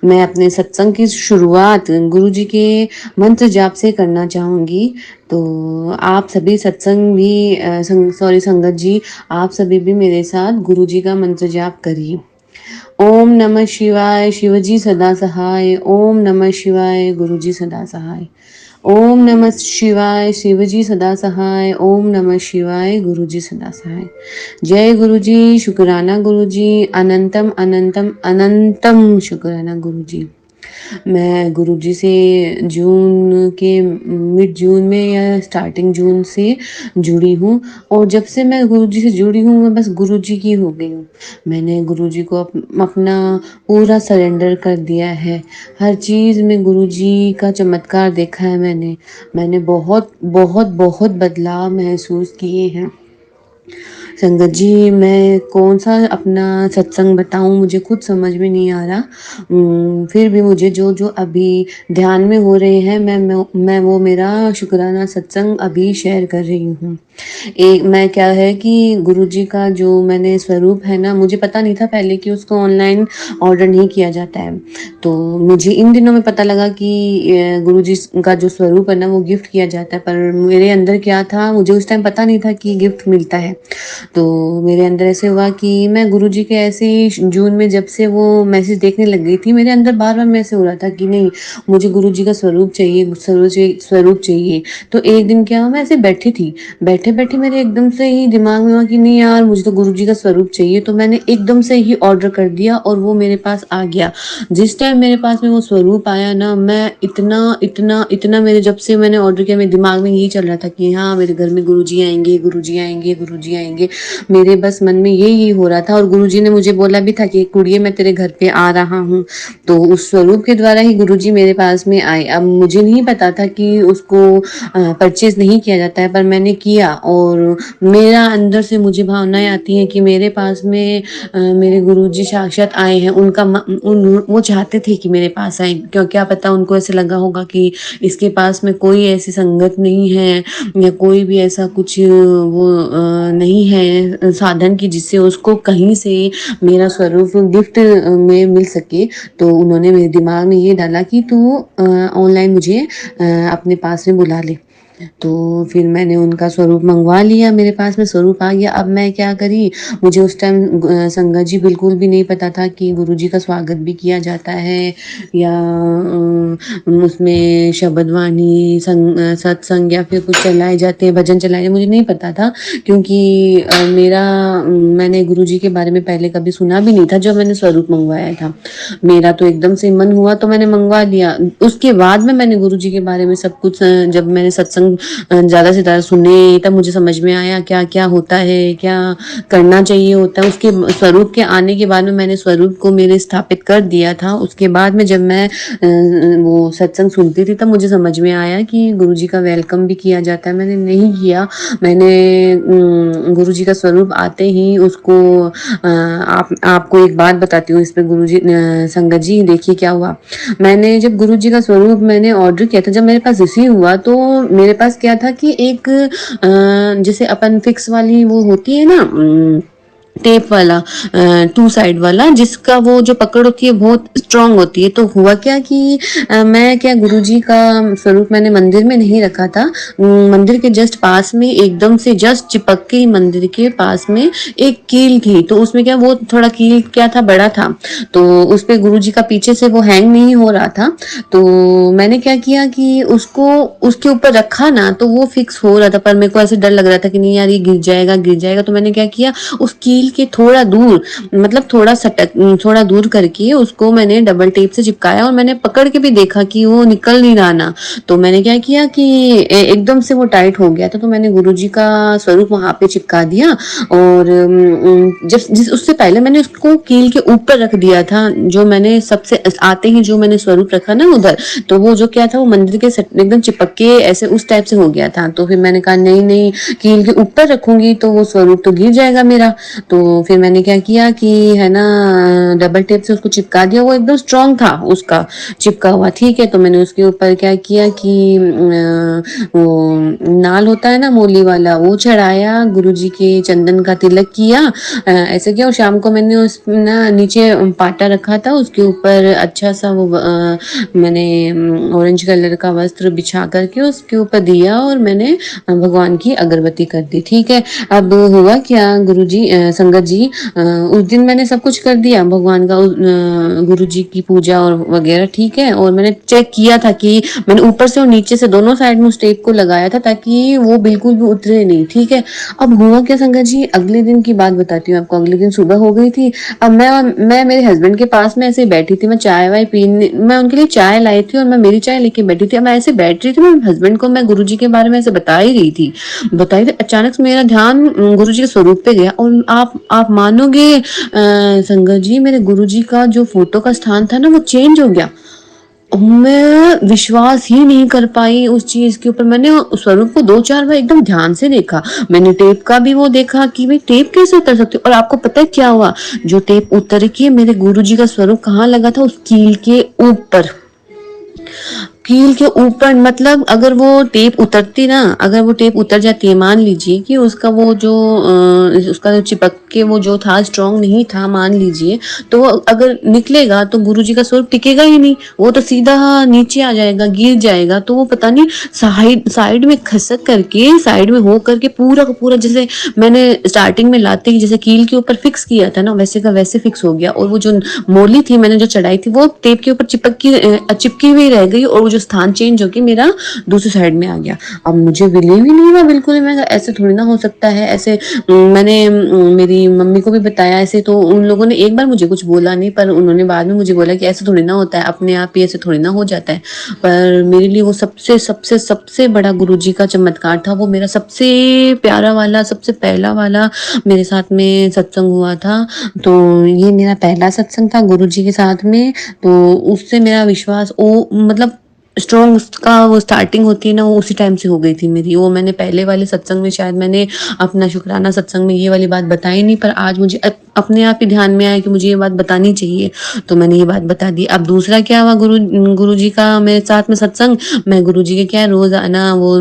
मैं अपने सत्संग की शुरुआत गुरुजी के मंत्र जाप से करना चाहूंगी। तो आप सभी सत्संग भी संगत जी, आप सभी भी मेरे साथ गुरुजी का मंत्र जाप करिए। ओम नमः शिवाय, शिवजी सदा सहाय। ओम नमः शिवाय, गुरुजी सदा सहाय। ओम नमः शिवाय, शिवजी सदा सहाय। ओम नमः शिवाय, गुरुजी सदा सहाय। जय गुरुजी, शुक्राना गुरुजी, अनंतम अनंतम अनंतम शुक्राना गुरुजी। मैं गुरुजी से जून के मिड जून में या स्टार्टिंग जून से जुड़ी हूँ, और जब से मैं गुरुजी से जुड़ी हूँ मैं बस गुरुजी की हो गई हूँ। मैंने गुरुजी को अपना पूरा सरेंडर कर दिया है। हर चीज़ में गुरुजी का चमत्कार देखा है मैंने बहुत बहुत बहुत बदलाव महसूस किए हैं। संगत जी, मैं कौन सा अपना सत्संग बताऊं, मुझे खुद समझ में नहीं आ रहा। फिर भी मुझे जो जो अभी ध्यान में हो रहे हैं मैं वो मेरा शुक्राना सत्संग अभी शेयर कर रही हूँ। मैं क्या है कि गुरुजी का जो मैंने स्वरूप है ना, मुझे पता नहीं था पहले कि उसको ऑनलाइन ऑर्डर नहीं किया जाता है। तो मुझे इन दिनों में पता लगा कि गुरुजी का जो स्वरूप है ना वो गिफ्ट किया जाता है, पर मेरे अंदर क्या था मुझे उस टाइम पता नहीं था कि गिफ्ट मिलता है। तो मेरे अंदर ऐसे हुआ कि मैं गुरुजी के ऐसे ही जून में जब से वो मैसेज देखने लग गई थी, मेरे अंदर बार बार ऐसे हो रहा था कि नहीं, मुझे गुरुजी का स्वरूप चाहिए, स्वरूप चाहिए। तो एक दिन क्या हुआ, मैं ऐसे बैठी थी, बैठे बैठे मेरे एकदम से ही दिमाग में हुआ कि नहीं यार, मुझे तो गुरुजी का स्वरूप चाहिए। तो मैंने एकदम से ही ऑर्डर कर दिया और वो मेरे पास आ गया। जिस टाइम मेरे पास में वो स्वरूप आया ना, मैं इतना इतना इतना मेरे जब से मैंने ऑर्डर किया मेरे दिमाग में यही चल रहा था कि हाँ, मेरे घर में गुरुजी आएंगे, गुरुजी आएंगे, गुरुजी आएंगे। मेरे बस मन में यही हो रहा था। और गुरुजी ने मुझे बोला भी था कि कुड़िए मैं तेरे घर पे आ रहा हूँ। तो उस स्वरूप के द्वारा ही गुरुजी मेरे पास में आए। अब मुझे नहीं पता था कि उसको परचेज नहीं किया जाता है, पर मैंने किया और मेरा अंदर से मुझे भावनाएं आती हैं कि मेरे पास में मेरे गुरुजी साक्षात आए हैं। वो चाहते थे कि मेरे पास आए, क्यों क्या पता उनको ऐसे लगा होगा कि इसके पास में कोई ऐसी संगत नहीं है या कोई भी ऐसा कुछ वो नहीं है है साधन की, जिससे उसको कहीं से मेरा स्वरूप गिफ्ट में मिल सके। तो उन्होंने मेरे दिमाग में ये डाला कि तू ऑनलाइन मुझे अपने पास में बुला ले। तो फिर मैंने उनका स्वरूप मंगवा लिया, मेरे पास में स्वरूप आ गया। अब मैं क्या करी, मुझे उस टाइम संगत जी बिल्कुल भी नहीं पता था कि गुरुजी का स्वागत भी किया जाता है, या उसमें शब्द वाणी सत्संग या फिर कुछ चलाए जाते हैं, भजन चलाए, मुझे नहीं पता था। क्योंकि मैंने गुरुजी के बारे में पहले कभी सुना भी नहीं था जब मैंने स्वरूप मंगवाया था। मेरा तो एकदम से मन हुआ तो मैंने मंगवा लिया। उसके बाद में मैंने गुरुजी के बारे में सब कुछ जब मैंने सत्संग ज़्यादा से ज़्यादा सुने, तब मुझे समझ में आया क्या क्या होता है, क्या करना चाहिए होता है। उसके स्वरूप के आने के बाद में मैंने स्वरूप को मेरे स्थापित कर दिया था। उसके बाद में जब मैं वो सत्संग सुनती थी, तब मुझे समझ में आया कि गुरुजी का वेलकम भी किया जाता है। मैंने नहीं किया, मैंने गुरुजी का स्वरूप आते ही उसको आपको एक बात बताती हूँ इस पर। गुरुजी संगत जी देखिए क्या हुआ। मैंने जब गुरुजी का स्वरूप मैंने ऑर्डर किया था, जब मेरे पास रिसीव हुआ, तो मेरे पास क्या था कि एक जैसे अपन फिक्स वाली वो होती है ना, टेप वाला, 2 साइड वाला, जिसका वो जो पकड़ होती है बहुत स्ट्रांग होती है। तो हुआ क्या कि मैं क्या गुरुजी का स्वरूप मैंने मंदिर में नहीं रखा था। मंदिर के जस्ट पास में, एकदम से जस्ट चिपक के मंदिर के पास में एक कील थी। तो उसमें क्या, वो थोड़ा कील क्या था, बड़ा था, तो उस पे गुरुजी का पीछे से वो हैंग नहीं हो रहा था। तो मैंने क्या किया कि उसको उसके ऊपर रखा ना, तो वो फिक्स हो रहा था, पर मेरे को ऐसे डर लग रहा था कि नहीं यार ये गिर जाएगा। तो मैंने क्या किया, उस कील के थोड़ा दूर, मतलब थोड़ा दूर करके उसको मैंने डबल टेप से चिपकाया, और मैंने पकड़ के भी देखा कि वो निकल नहीं रहा ना। तो मैंने क्या किया कि एकदम से वो टाइट हो गया था। तो मैंने गुरुजी का स्वरूप वहां पे चिपका दिया, और उससे पहले मैंने उसको कील के ऊपर रख दिया था। जो मैंने सबसे आते ही जो मैंने स्वरूप रखा ना उधर, तो वो जो क्या था, वो मंदिर के एकदम चिपक के ऐसे उस टाइप से हो गया था। तो फिर मैंने कहा नहीं, कील के ऊपर रखूंगी तो वो स्वरूप तो गिर जाएगा मेरा। तो फिर मैंने क्या किया कि है ना, डबल टेप से उसको चिपका दिया। वो एकदम स्ट्रांग था उसका चिपका हुआ, ठीक है। तो मैंने उसके ऊपर क्या किया कि वो नाल होता है ना मोली वाला, वो चढ़ाया, गुरुजी के चंदन का तिलक किया, ऐसे किया। और शाम को मैंने उस ना नीचे पाटा रखा था, उसके ऊपर अच्छा सा वो मैंने ऑरेंज कलर का वस्त्र बिछा करके उसके ऊपर दिया, और मैंने भगवान की अगरबत्ती कर दी, ठीक है। अब हुआ क्या, गुरुजी संगत जी, उस दिन मैंने सब कुछ कर दिया भगवान का, गुरुजी की पूजा और वगैरह, ठीक है। और मैंने चेक किया था कि मैंने ऊपर से और नीचे से दोनों साइड में उस टेप को लगाया था, ताकि वो बिल्कुल भी उतरे नहीं, ठीक है। अब हुआ क्या संगत जी, अगले दिन की बात बताती हूँ आपको। अगले दिन सुबह हो गई थी। अब मैं मेरे हस्बैंड के पास में ऐसे बैठी थी, मैं चाय वाय पीने, मैं उनके लिए चाय लाई थी, और मैं मेरी चाय लेके बैठी थी। अब मैं ऐसे बैठ रही थी, मेरे हस्बैंड को मैं गुरुजी के बारे में ऐसे बता ही रही थी। अचानक से मेरा ध्यान गुरुजी के स्वरूप पे गया, और आप मानोगे संगत जी, मेरे गुरुजी का जो फोटो का स्थान था ना, वो चेंज हो गया। मैं विश्वास ही नहीं कर पाई उस चीज के ऊपर। मैंने स्वरूप को 2-4 बार एकदम ध्यान से देखा। मैंने टेप का भी वो देखा कि भाई टेप कैसे उतर सकती है। और आपको पता है क्या हुआ, जो टेप उतर के मेरे गुरुजी का स्वरूप कहाँ लगा था, उस कील के ऊपर। कील के ऊपर, मतलब अगर वो टेप उतरती ना, अगर वो टेप उतर जाती है, मान लीजिए कि उसका वो जो उसका जो चिपक के वो जो था स्ट्रांग नहीं था, मान लीजिए, तो वो अगर निकलेगा तो गुरुजी का स्वरूप टिकेगा ही नहीं, वो तो सीधा नीचे आ जाएगा, गिर जाएगा। तो वो पता नहीं साइड में खसक करके, साइड में हो करके पूरा का पूरा, जैसे मैंने स्टार्टिंग में लाते ही जैसे कील के ऊपर फिक्स किया था ना, वैसे का वैसे फिक्स हो गया। और वो जो मोली थी मैंने जो चढ़ाई थी, वो टेप के ऊपर चिपकी हुई रह गई, और वो जो स्थान चेंज होके मेरा दूसरी साइड में आ गया। अब मुझे बिलीव ही नहीं हुआ बिल्कुल। मैं ऐसे थोड़ी ना हो सकता है, ऐसे मैंने मेरी मम्मी को भी बताया ऐसे, तो उन लोगों ने एक बार मुझे कुछ बोला नहीं, पर उन्होंने बाद में मुझे बोला कि ऐसे थोड़ी ना होता है, अपने आप ही ऐसे थोड़ी ना हो जाता है। पर मेरे लिए वो सबसे सबसे सबसे बड़ा गुरुजी का चमत्कार था। वो मेरा सबसे प्यारा वाला, सबसे पहला वाला मेरे साथ में सत्संग हुआ था। तो ये मेरा पहला सत्संग था गुरुजी के साथ में। तो उससे मेरा विश्वास, वो मतलब स्ट्रॉन्ग का वो स्टार्टिंग होती है ना, वो उसी टाइम से हो गई थी मेरी। वो मैंने पहले वाले सत्संग में शायद मैंने अपना शुक्राना सत्संग में ये वाली बात बताई नहीं, पर आज मुझे अपने आप ही ध्यान में आया कि मुझे ये बात बतानी चाहिए, तो मैंने ये बात बता दी। अब दूसरा क्या हुआ, गुरुजी का मेरे साथ में सत्संग, मैं गुरुजी के क्या रोज आना वो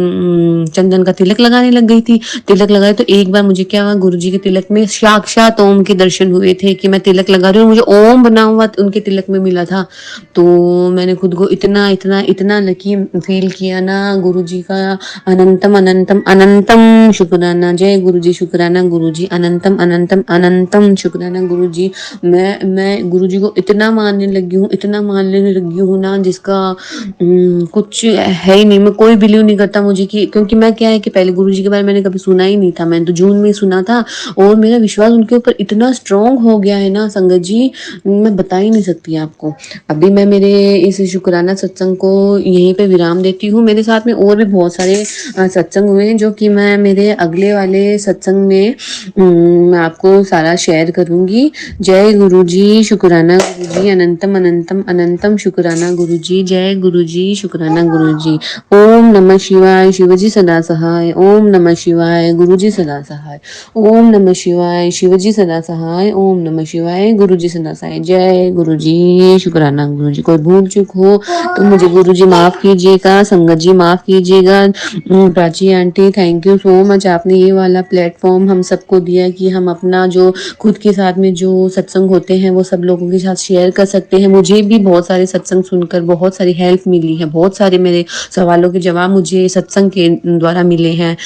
चंदन का तिलक लगाने लग गई थी। तिलक लगाए तो एक बार मुझे क्या हुआ, गुरुजी के तिलक में साक्षात ओम के दर्शन हुए थे कि मैं तिलक लगा रही हूँ, मुझे ओम बना हुआ उनके तिलक में मिला था। तो मैंने खुद को इतना इतना इतना लकी फील किया ना, गुरुजी का अनंतम अनंतम अनंतम शुक्राना। जय गुरुजी, शुक्राना गुरुजी, अनंतम अनंतम अनंतम शुक्राना गुरुजी। मैं गुरुजी को इतना मानने लगी हूँ, इतना मानने लगी हूँ ना, जिसका कुछ है ही नहीं। मैं कोई बिलीव नहीं करता मुझे कि, क्योंकि मैं क्या है कि पहले गुरुजी के बारे में मैंने कभी सुना ही नहीं था, मैंने तो जून में ही सुना था, और मेरा विश्वास उनके ऊपर इतना स्ट्रांग हो गया है ना संगत जी, मैं बता ही नहीं सकती आपको। अभी मैं मेरे इस शुक्राना सत्संग को यहीं पे विराम देती हूँ। मेरे साथ में और भी बहुत सारे सत्संग हुए हैं, जो कि मैं मेरे अगले वाले सत्संग में मैं आपको सारा शेयर करूंगी। जय गुरुजी, शुक्राना गुरुजी, अनंतम अनंतम अनंतम शुक्राना गुरुजी। जय गुरुजी, शुक्राना गुरुजी। ओम नमः शिवाय, शिवजी सदा सहाय। ओम नमः शिवाय, गुरुजी सदा सहाय। ओम नमः शिवाय, शिवजी सदा सहाय। ओम नमः शिवाय, गुरुजी सदा सहाय। जय गुरुजी, शुक्राना गुरुजी। कोई भूल चूक हो तो मुझे गुरुजी माफ कीजिएगा, संगत जी माफ कीजिएगा। Prachi aunty, thank you so much, आपने ये वाला प्लेटफॉर्म हम सबको दिया कि हम अपना जो खुद के साथ में जो सत्संग होते हैं वो सब लोगों के साथ शेयर कर सकते हैं। मुझे भी बहुत सारे सत्संग सुनकर बहुत सारी हेल्प मिली है, बहुत सारे मेरे सवालों के जवाब मुझे सत्संग के द्वारा मिले हैं।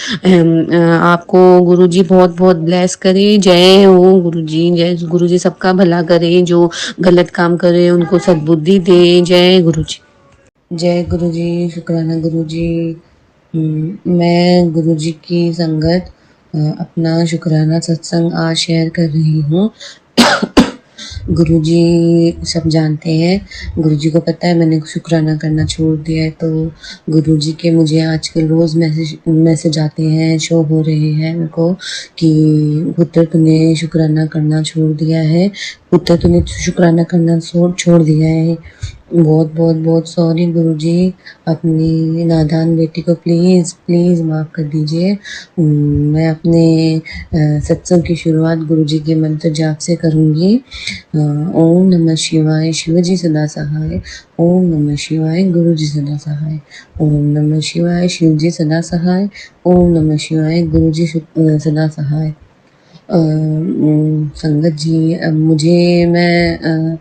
आपको गुरुजी बहुत बहुत ब्लेस करे। जय हो गुरुजी, जय गुरुजी सबका भला करे, जो गलत काम करे उनको सद्बुद्धि दे। जय गुरुजी, जय गुरुजी, शुक्राना गुरुजी। मैं गुरुजी की संगत अपना शुक्राना सत्संग आज शेयर कर रही हूँ। गुरुजी सब जानते हैं, गुरुजी को पता है मैंने शुक्राना करना छोड़ दिया है, तो गुरुजी के मुझे आजकल रोज़ मैसेज आते हैं, शो हो रहे हैं मेरे को कि पुत्र तूने शुक्राना करना छोड़ दिया है, पुत्र तूने शुक्राना करना छोड़ दिया है। बहुत बहुत बहुत सॉरी गुरुजी, अपनी नादान बेटी को प्लीज़ प्लीज़ माफ़ कर दीजिए। मैं अपने सत्संग की शुरुआत गुरुजी के मंत्र जाप से करूँगी। ओम नमः शिवाय, शिवजी सदा सहाय। ओम नमः शिवाय, गुरुजी सदा सहाय। ओम नमः शिवाय, शिवजी सदा सहाय। ओम नमः शिवाय, गुरुजी सदा सहाय। संगत जी, अब मुझे मैं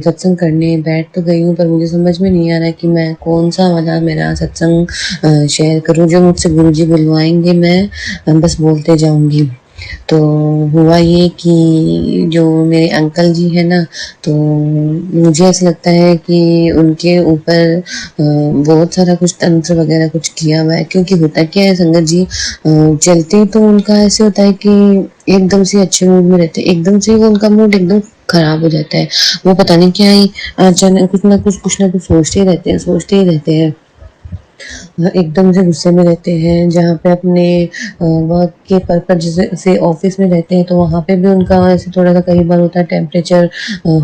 सत्संग करने बैठ तो गई हूँ, पर मुझे समझ में नहीं आ रहा है कि मैं कौन सा वाला मेरा सत्संग शेयर करूँ। जो मुझसे गुरुजी बुलवाएंगे मैं बस बोलते जाऊँगी। तो हुआ ये कि जो मेरे अंकल जी है ना, तो मुझे ऐसा लगता है कि उनके ऊपर बहुत सारा कुछ तंत्र वगैरह कुछ किया हुआ है। क्योंकि होता क्या है संगत जी, चलते तो उनका ऐसे होता है कि एकदम से अच्छे मूड में रहते हैं, एकदम से वो उनका मूड एकदम खराब हो जाता है। वो पता नहीं क्या ही अचानक कुछ ना कुछ सोचते ही रहते हैं। एकदम से गुस्से में रहते हैं। जहाँ पे अपने वर्क के पर्पज से ऑफिस में रहते हैं, तो वहाँ पे भी उनका ऐसे थोड़ा सा कई बार होता है टेम्परेचर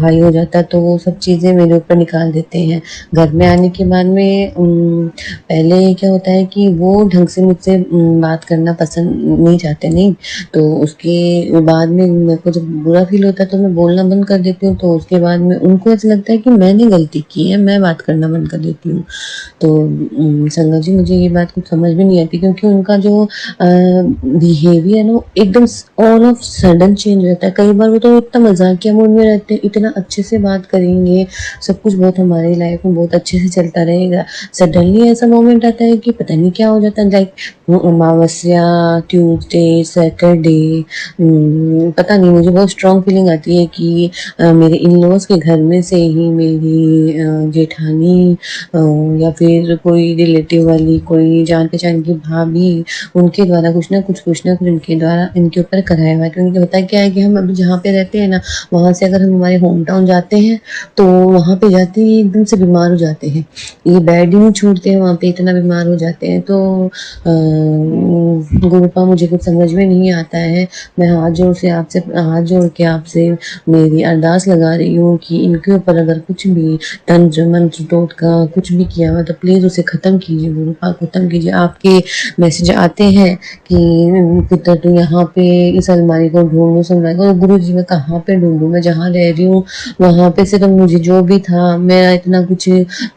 हाई हो जाता है, तो वो सब चीज़ें मेरे ऊपर निकाल देते हैं। घर में आने के बाद में पहले क्या होता है कि वो ढंग से मुझसे बात करना पसंद नहीं चाहते, नहीं, तो उसके बाद में मेरे को जब बुरा फील होता है तो मैं बोलना बंद कर देती हूँ। तो उसके बाद में उनको ऐसा लगता है कि मैंने गलती की है, मैं बात करना बंद कर देती हूँ। तो संगत जी, मुझे ये बात कुछ समझ में नहीं आती, क्योंकि उनका जो बिहेवियर है ना, एकदम ऑल ऑफ सडन चेंज रहता है। कई बार वो तो इतना मजाकिया मूड में रहते हैं, इतना अच्छे से बात करेंगे, सब कुछ बहुत हमारी लाइफ में बहुत अच्छे से चलता रहेगा। सडनली ऐसा मोमेंट आता है कि पता नहीं क्या हो जाता है, लाइक अमावस्या, ट्यूसडे, सैटरडे, पता नहीं, मुझे बहुत स्ट्रॉन्ग फीलिंग आती है कि मेरे इन लॉज के घर में से ही मेरी जेठानी या फिर कोई रिलेटिव वाली, कोई जान पहचान की भाभी, उनके द्वारा कुछ ना कुछ इनके द्वारा इनके ऊपर कराया हुआ है। क्योंकि पता क्या है कि हम अभी जहाँ पे रहते हैं ना, वहाँ से अगर हम हमारे होम टाउन जाते हैं तो वहाँ पे जाते ही एकदम से बीमार हो जाते हैं, ये बेड ही नहीं छूटते हैं, वहाँ पे इतना बीमार हो जाते हैं। तो गुरुपा मुझे कुछ समझ में नहीं आता है। मैं हाथ जोड़ के आपसे मेरी अरदास लगा रही हूँ कि इनके ऊपर अगर कुछ भी तंत्र मंत्र टोटका कुछ भी किया हुआ तो प्लीज़ उसे ख़त्म कीजिए, गुरु पाक को तंग कीजिए। आपके मैसेज आते हैं कि पुत्र तू यहाँ पे इस अलमारी को ढूंढ, उस अलमारी को। गुरु जी मैं कहाँ पे ढूंढूं, मैं जहाँ रह रही हूँ वहां पे से तो मुझे जो भी था, मेरा इतना कुछ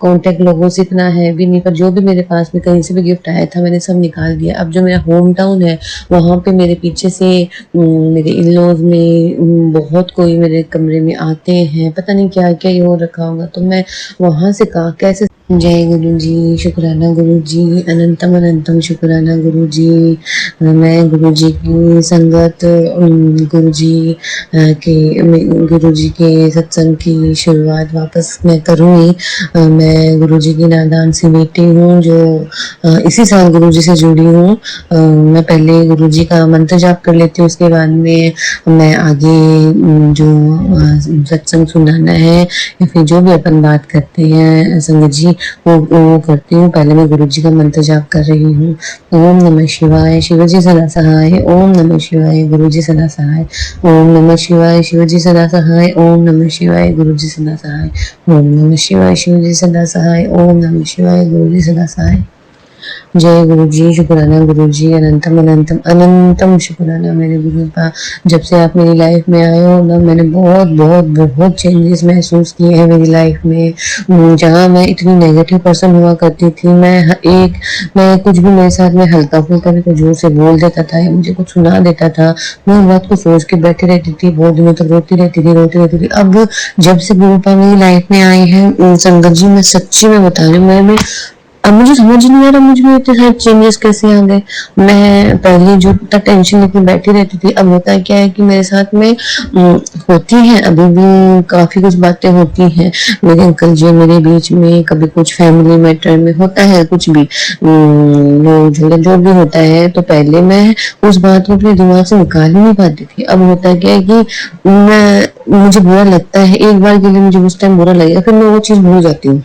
कांटेक्ट लोगों से इतना है भी नहीं, पर जो भी मेरे पास में कहीं से भी गिफ्ट आया था मैंने सब निकाल दिया। अब जो मेरा होम टाउन है वहां पे मेरे पीछे से मेरे इन लॉज में बहुत कोई मेरे कमरे में आते हैं, पता नहीं क्या क्या ये हो रखा होगा, तो मैं वहां से कहा कैसे। जय गुरु जी, शुक्राना गुरु जी, अनंतम अनंतम शुक्राना गुरु जी। मैं गुरु जी की संगत, गुरु जी गुरु जी के सत्संग की शुरुआत वापस मैं करूँगी। मैं गुरु जी की नादान सी बेटी हूँ जो इसी साल गुरु जी से जुड़ी हूँ। मैं पहले गुरु जी का मंत्र जाप कर लेती हूँ, उसके बाद में मैं आगे जो सत्संग सुनाना है या फिर जो भी अपन बात करते हैं संगत जी वो करती हूँ। पहले मैं गुरु जी का मंत्र जाप कर रही हूँ। ओम नमः शिवाय, शिव जी सदा सहाय। ओम नमः शिवाय, गुरु जी सदा सहाय। ओम नमः शिवाय, शिव जी सदा सहाय। ओम नमः शिवाय, गुरु जी सदा सहाय। ओम नमः शिवाय, शिव जी सदा सहाय। ओम नमः शिवाय, गुरु जी सदा सहाय। जय गुरु जी, शुक्राना गुरु जी, अनंतम अनंतम अनंतम शुक्राना मेरे गुरु का। जब से आप मेरी लाइफ में आए हो ना, मैंने बहुत बहुत बहुत चेंजेस महसूस किए हैं मेरी लाइफ में। जहाँ मैं इतनी नेगेटिव पर्सन हुआ करती थी, मैं कुछ भी मेरे साथ में हल्का फुल्का भी कुछ जोर से बोल देता था या मुझे कुछ सुना देता था, मैं उस बात को सोच के बैठी रहती थी, बहुत दिनों तक रोती रहती थी। अब जब से गुरु पा मेरी लाइफ में आए हैं संगत जी, मैं सच्ची में बता रही हूँ, मैं अब मुझे समझ नहीं आ रहा मुझ में इतने सारे चेंजेस कैसे आ गए। मैं पहले जो इतना टेंशन लेके बैठी रहती थी, अब होता है क्या है कि मेरे साथ में होती हैं, अभी भी काफी कुछ बातें होती हैं मेरे अंकल जी मेरे बीच में, कभी कुछ फैमिली मैटर में होता है, कुछ भी जो भी होता है, तो पहले मैं उस बात को अपने दिमाग से निकाल ही नहीं पाती थी। अब होता है क्या है कि मुझे बुरा लगता है, एक बार के लिए मुझे उस टाइम बुरा लगेगा, फिर मैं वो चीज भूल जाती हूँ।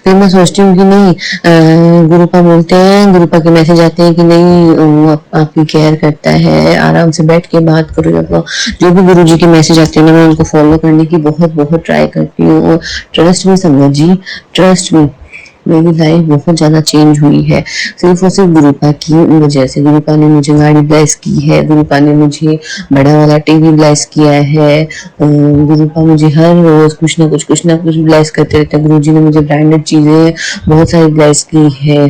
फिर मैं सोचती हूँ कि नहीं, गुरुपा बोलते हैं, गुरुपा के मैसेज आते हैं कि नहीं वो आपकी केयर करता है, आराम से बैठ के बात करो। जो भी गुरु जी के मैसेज आते हैं ना, मैं उनको फॉलो करने की बहुत बहुत ट्राई करती हूँ। और ट्रस्ट में संगत जी, ट्रस्ट में मेरी लाइफ बहुत ज्यादा चेंज हुई है, सिर्फ और सिर्फ गुरुपा की वजह से। गुरुपा ने मुझे गाड़ी ब्लेस की है, गुरुपा ने मुझे बड़ा वाला टीवी ब्लेस किया है, गुरुपा मुझे हर रोज कुछ ना कुछ ब्लेस करते रहते हैं। गुरुजी ने मुझे ब्रांडेड चीजें बहुत सारी ब्लेस की है।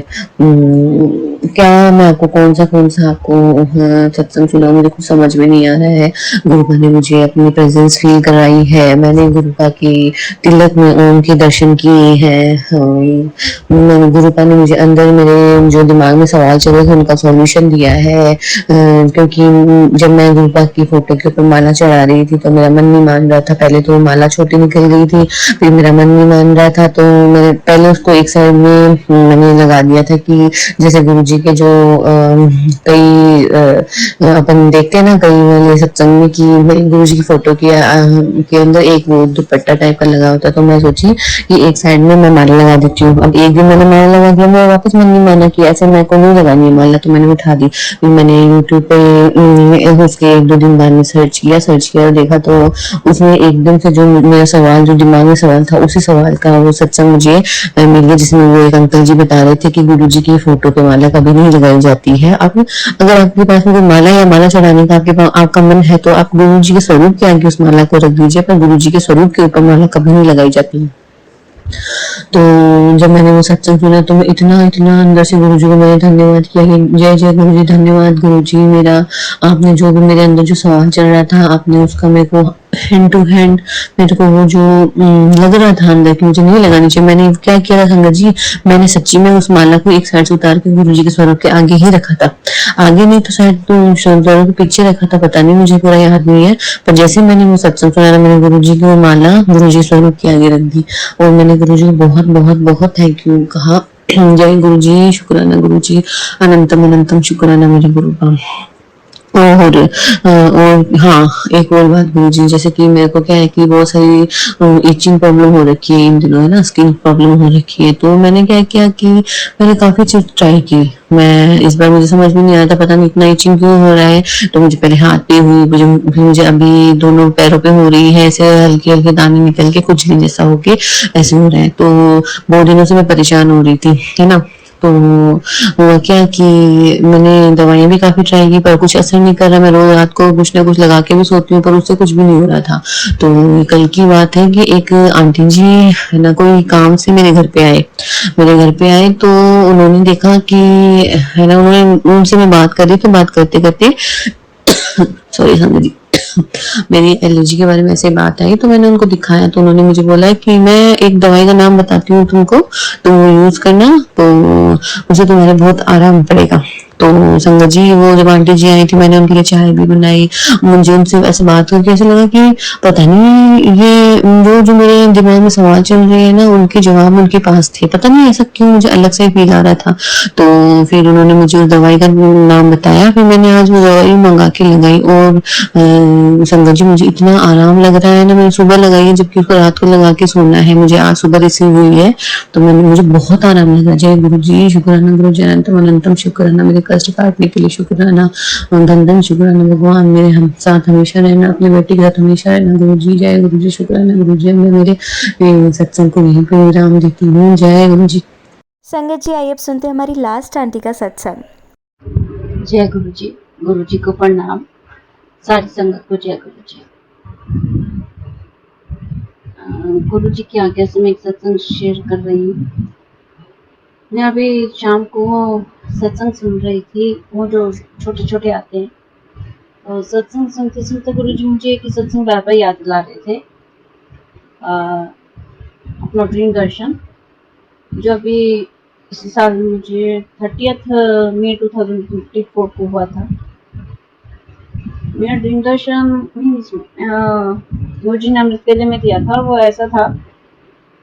क्या मैं आपको कौन सा आपको सत्संग सुना, मुझे कुछ समझ में नहीं आ रहा है। गुरुपा ने मुझे अपनी प्रेजेंस फील कराई है, मैंने गुरुपा की तिलक में ओम के दर्शन किए हैं। गुरुपा ने मुझे अंदर मेरे जो दिमाग में सवाल चल रहे थे उनका सॉल्यूशन दिया है। क्योंकि जब मैं गुरुपा की फोटो के ऊपर माला चढ़ा रही थी तो मेरा मन नहीं मान रहा था। पहले तो माला छोटी निकल गई थी, फिर मेरा मन नहीं मान रहा था, तो मैंने पहले उसको एक साइड में मैंने लगा दिया था कि जैसे गुरु जी के जो कई अपन देखते हैं ना कई वाले सत्संग में कि गुरु जी की फोटो के अंदर एक वो दुपट्टा टाइप का लगा होता है, तो मैं सोची कि एक साइड में मैं माला लगा देती हूँ। अब एक दिन मैंने माला लगा दिया, मैं वापस मन नहीं माना कि ऐसे मेरे को नहीं लगानी है माला, तो मैंने उठा दी। फिर मैंने यूट्यूब पे उसके 1-2 दिन बाद में सर्च किया और देखा तो उसमें एकदम से जो मेरा सवाल, जो दिमाग में सवाल था, उसी सवाल का वो सत्संग मुझे मिल गया, जिसमें वो एक अंकल जी बता रहे थे कि गुरु जी की फोटो पे माला कभी नहीं लगाई जाती है। अब अगर आपके पास में कोई माला या माला चढ़ाने का आपका मन है तो आप गुरु जी के स्वरूप के आगे उस माला को रख दीजिए, पर गुरु जी के स्वरूप के ऊपर माला कभी नहीं लगाई जाती है। तो जब मैंने वो सत्संग सुना तो मैं इतना अंदर से गुरु जी को मैंने धन्यवाद किया कि जय जय गुरु जी, धन्यवाद गुरु जी, मेरा आपने जो भी मेरे अंदर जो सवाल चल रहा था आपने उसका मेरे को हैंड टू हैंड, मेरे को वो जो लग रहा था अंदर कि मुझे नहीं लगानी चाहिए, मैंने क्या किया था संगत जी, मैंने सच्ची में उस माला को एक साइड से उतार के गुरु जी के स्वरूप के आगे ही रखा था। आगे नहीं तो शायद तो स्वरूप के पीछे रखा था, पता नहीं, मुझे पूरा याद नहीं है। पर जैसे मैंने वो सत्संग सुना, मैंने गुरु जी की वो माला गुरु जी स्वरूप के आगे रख दी और मैंने गुरु जी को बहुत बहुत बहुत थैंक यू कहा। जय गुरु जी, शुक्राना गुरु जी, अनंतम अनंतम शुक्राना मेरे गुरु का। और हाँ, एक और बात गुरुजी, जैसे कि मेरे को क्या है कि बहुत सारी इचिंग प्रॉब्लम हो रखी है इन दिनों, है ना, स्किन प्रॉब्लम हो रखी है। तो मैंने क्या किया कि मैंने काफी चीज ट्राई की। मैं इस बार मुझे समझ में नहीं आया था, पता नहीं इतना इचिंग क्यों हो रहा है। तो मुझे पहले हाथ पे हुई, मुझे अभी दोनों पैरों पे हो रही है, ऐसे हल्के हल्के दाने निकल के खुजली जैसा होके ऐसे हो रहा है। तो बहुत दिनों से मैं परेशान हो रही थी, है ना। तो हुआ क्या कि मैंने दवाइयाँ भी काफ़ी ट्राई की, पर कुछ असर नहीं कर रहा। मैं रोज़ रात को कुछ ना कुछ लगा के भी सोती हूँ, पर उससे कुछ भी नहीं हो रहा था। तो कल की बात है कि एक आंटी जी, है ना, कोई काम से मेरे घर पे आए। मेरे घर पे आए तो उन्होंने देखा कि, है ना, उन्होंने उनसे मैं बात कर रही थी, बात करते करते सॉरी संजय जी, मेरी एलर्जी के बारे में ऐसे बात आई। तो मैंने उनको दिखाया, तो उन्होंने मुझे बोला कि मैं एक दवाई का नाम बताती हूँ तुमको, तुम वो यूज करना, तो उससे तुम्हारे बहुत आराम पड़ेगा। तो संगत जी, वो जब आंटी जी आई थी, मैंने उनके लिए चाय भी बनाई। मुझे उनसे ऐसे बात करके ऐसा लगा कि पता नहीं ये जो मेरे दिमाग में सवाल चल रहे हैं ना, उनके जवाब उनके पास थे। पता नहीं ऐसा क्यों मुझे अलग से फील आ रहा था। तो फिर उन्होंने मुझे उस दवाई का नाम बताया, फिर मैंने आज वो दवाई मंगा के लगाई। और संगत जी, मुझे इतना आराम लग रहा है ना, मैंने सुबह लगाई है, जबकि उसको रात को लगा के सोना है। मुझे आज सुबह रिसीव हुई है, तो मुझे बहुत आराम लगा। जय गुरु जी, शुक्राना गुरु जी, अनंतम अनंतम शुक्राना, मेरे कष्ट काटने के लिए शुक्राना, धन धन शुक्राना। भगवान मेरे हम साथ हमेशा रहना, अपने बेटे के साथ हमेशा रहना। गुरु जी, जय गुरु जी, शुक्राना गुरु जी। मैं मेरे सत्संग को यहीं पे विराम देती हूँ। जय गुरु जी। संगत जी, आइए अब सुनते हैं हमारी लास्ट आंटी का सत्संग। जय गुरु जी को प्रणाम, सारी संगत को जय गुरु जी। गुरु जी की आज्ञा से मैं एक सत्संग शेयर कर रही हूँ। मैं अभी शाम को सत्संग सुन रही थी, वो जो छोटे छोटे आते हैं। तो सत्संग सुनते सुनते गुरु जी मुझे एक सत्संग बाबा याद दिला रहे थे, अपना ड्रीम दर्शन, जो अभी इसी साल मुझे 30 मई 2024 को हुआ था। मेरा ड्रीम दर्शन गुरु जी ने अमृत वेले में दिया था। वो ऐसा था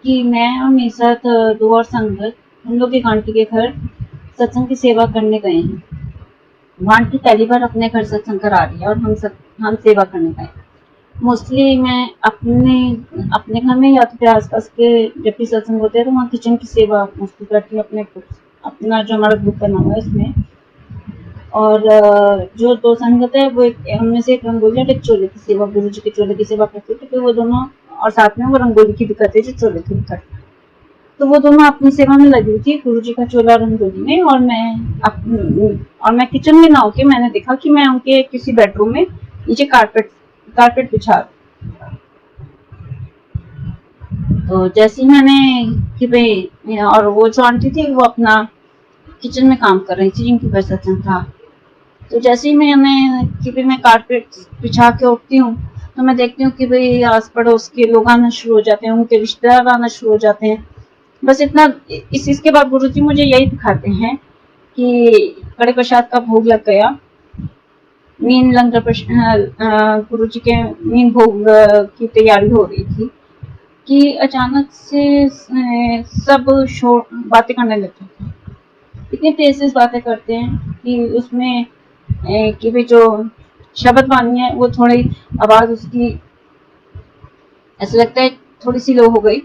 कि मैं और मेरे साथ 2 और संगत, हम लोग एक आंटी के घर सत्संग की सेवा करने गए हैं। वो आंटी पहली बार अपने घर सत्संग करा रही है और हम सेवा करने गए। मोस्टली मैं अपने घर में या तो फिर आसपास के जब भी सत्संग होते हैं तो वहाँ किचन की सेवा मोस्टली करती हूँ, अपना जो हमारा ग्रुप बना हुआ है इसमें। और जो 2 संगत है, वो हमने से एक रंगोली और एक चोले की सेवा, गुरु जी के चोले की सेवा करते थे। तो वो दोनों, और साथ में वो रंगोली की भी करते जो चोले की भी करते। तो वो दोनों अपनी सेवा में लगी थी, गुरु जी का चोला रंगोली में, और मैं किचन में ना होके मैंने देखा कि मैं उनके किसी बेडरूम में नीचे कारपेट बिछा। तो जैसे ही मैंने कि भाई, और वो जो आंटी थी वो अपना किचन में काम कर रही थी जिनकी वजह सत्संग था। तो जैसे ही मैंने कि भाई मैं कारपेट बिछा के उठती हूँ, तो मैं देखती हूँ कि भाई आस पड़ोस के लोग आना शुरू हो जाते हैं, उनके रिश्तेदार आना शुरू हो जाते हैं। बस इतना। इसके बाद गुरु जी मुझे यही दिखाते हैं कि कड़े प्रसाद का भोग लग गया, मीन लंगर गुरु जी के मीन भोग की तैयारी हो रही थी कि अचानक से सब शोर बातें करने लग जाते हैं। इतनी तेज से बातें करते हैं कि उसमें कि भाई जो शब्द वाणी है वो थोड़ी आवाज उसकी ऐसा लगता है थोड़ी सी लो हो गई,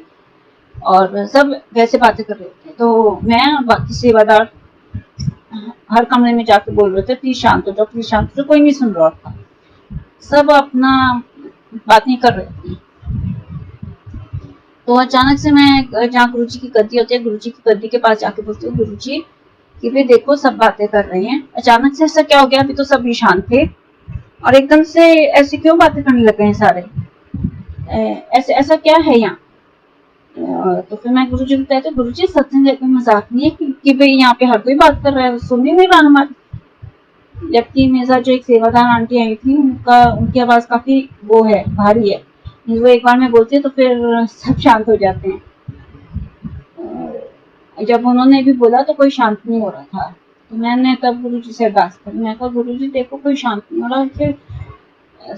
और सब वैसे बातें कर रहे थे। तो मैं बाकी सेवादार हर कमरे में जाके बोल रहे थे, प्लीज शांत हो जाओ, प्लीज शांत हो जाओ। कोई नहीं सुन रहा था, सब अपना बातें कर रहे थे। तो अचानक से मैं जहाँ गुरु जी की गद्दी होती है, गुरु जी की गद्दी के पास जाके बोलती हूँ, गुरु जी कि भाई देखो सब बातें कर रहे हैं, अचानक से ऐसा क्या हो गया? अभी तो सब शांत थे और एकदम से ऐसे क्यों बातें करने लग गए हैं सारे? ऐसे ऐसा क्या है यहाँ? तो फिर मैं गुरु जी को कहते, गुरु जी सत्संग कोई मजाक नहीं है कि भाई यहाँ पे हर कोई बात कर रहा है, सुन ही नहीं रहा हमारी। जबकि मेरे साथ जो एक सेवादार आंटी आई थी, उनकी आवाज काफी वो है, भारी है। वो एक बार मैं बोलती है तो फिर सब शांत हो जाते हैं। जब उन्होंने भी बोला तो कोई शांत नहीं हो रहा था। तो मैंने तब गुरु जी से अरदास करी, मैं कहा गुरु जी देखो कोई शांत नहीं हो रहा, फिर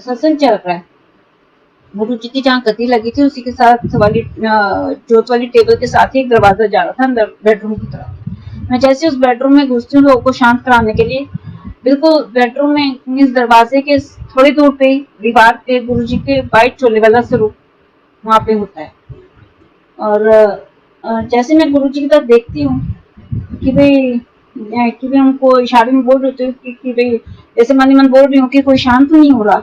सत्संग चल रहा है। गुरु जी की जहाँ गद्दी लगी थी उसी के साथ जोत वाली टेबल के साथ ही एक दरवाजा जा रहा था अंदर बेडरूम की तरफ। मैं जैसे उस बेडरूम में घुसती हूँ लोगों को शांत कराने के लिए, बिल्कुल बेडरूम में मीन्स दरवाजे के थोड़ी दूर पे ही दीवार पे गुरुजी के वाइट चोले वाला स्वरूप वहां पे होता है। और जैसे मैं गुरुजी की तरफ देखती हूँ कि भाई हमको इशारे में बोल रहे थे कि भाई जैसे मन ही मन बोल रही हूँ कि कोई शांत नहीं हो रहा,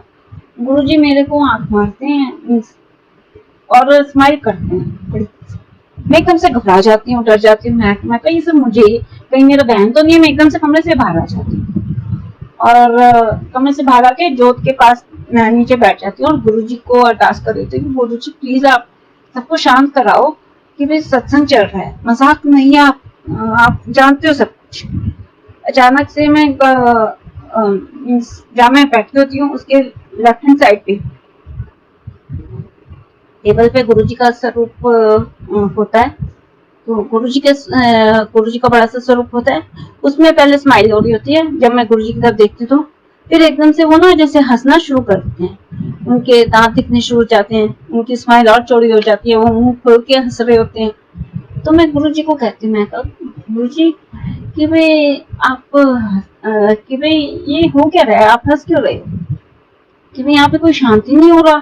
गुरुजी मेरे को आंख मारते हैं और स्माइल करते हैं। मैं एकदम से घबरा जाती हूँ, डर जाती हूँ। मैं कहीं से मुझे कहीं मेरा बहन तो नहीं है, मैं एकदम से कमरे से बाहर आ जाती हूँ और कमरे से बाहर आके जोत के पास मैं नीचे बैठ जाती हूँ और गुरुजी को अरदास कर देती हूँ, गुरुजी प्लीज आप सबको शांत कराओ कि भाई सत्संग चल रहा है, मजाक नहीं है, आप जानते हो सब कुछ। अचानक से मैं जहाँ मैं बैठी होती हूँ उसके लेफ्ट हैंड साइड पे टेबल पे गुरुजी का स्वरूप होता है। तो गुरुजी का बड़ा सा स्वरूप होता है, उसमें पहले स्माइल हो रही होती है। जब मैं गुरुजी की तरफ देखती हूँ तो फिर एकदम से वो ना जैसे हंसना शुरू कर देते हैं, उनके दांत दिखने शुरू हो जाते हैं, उनकी स्माइल और चौड़ी हो जाती है, वो मुंह खोल के हंस रहे होते हैं। तो मैं गुरुजी को कहती हूँ, मैं गुरुजी कि भाई आप कि भाई ये हो क्या रहा है, आप हंस क्यों रहे हो, कि भाई यहाँ पे कोई शांति नहीं हो रहा।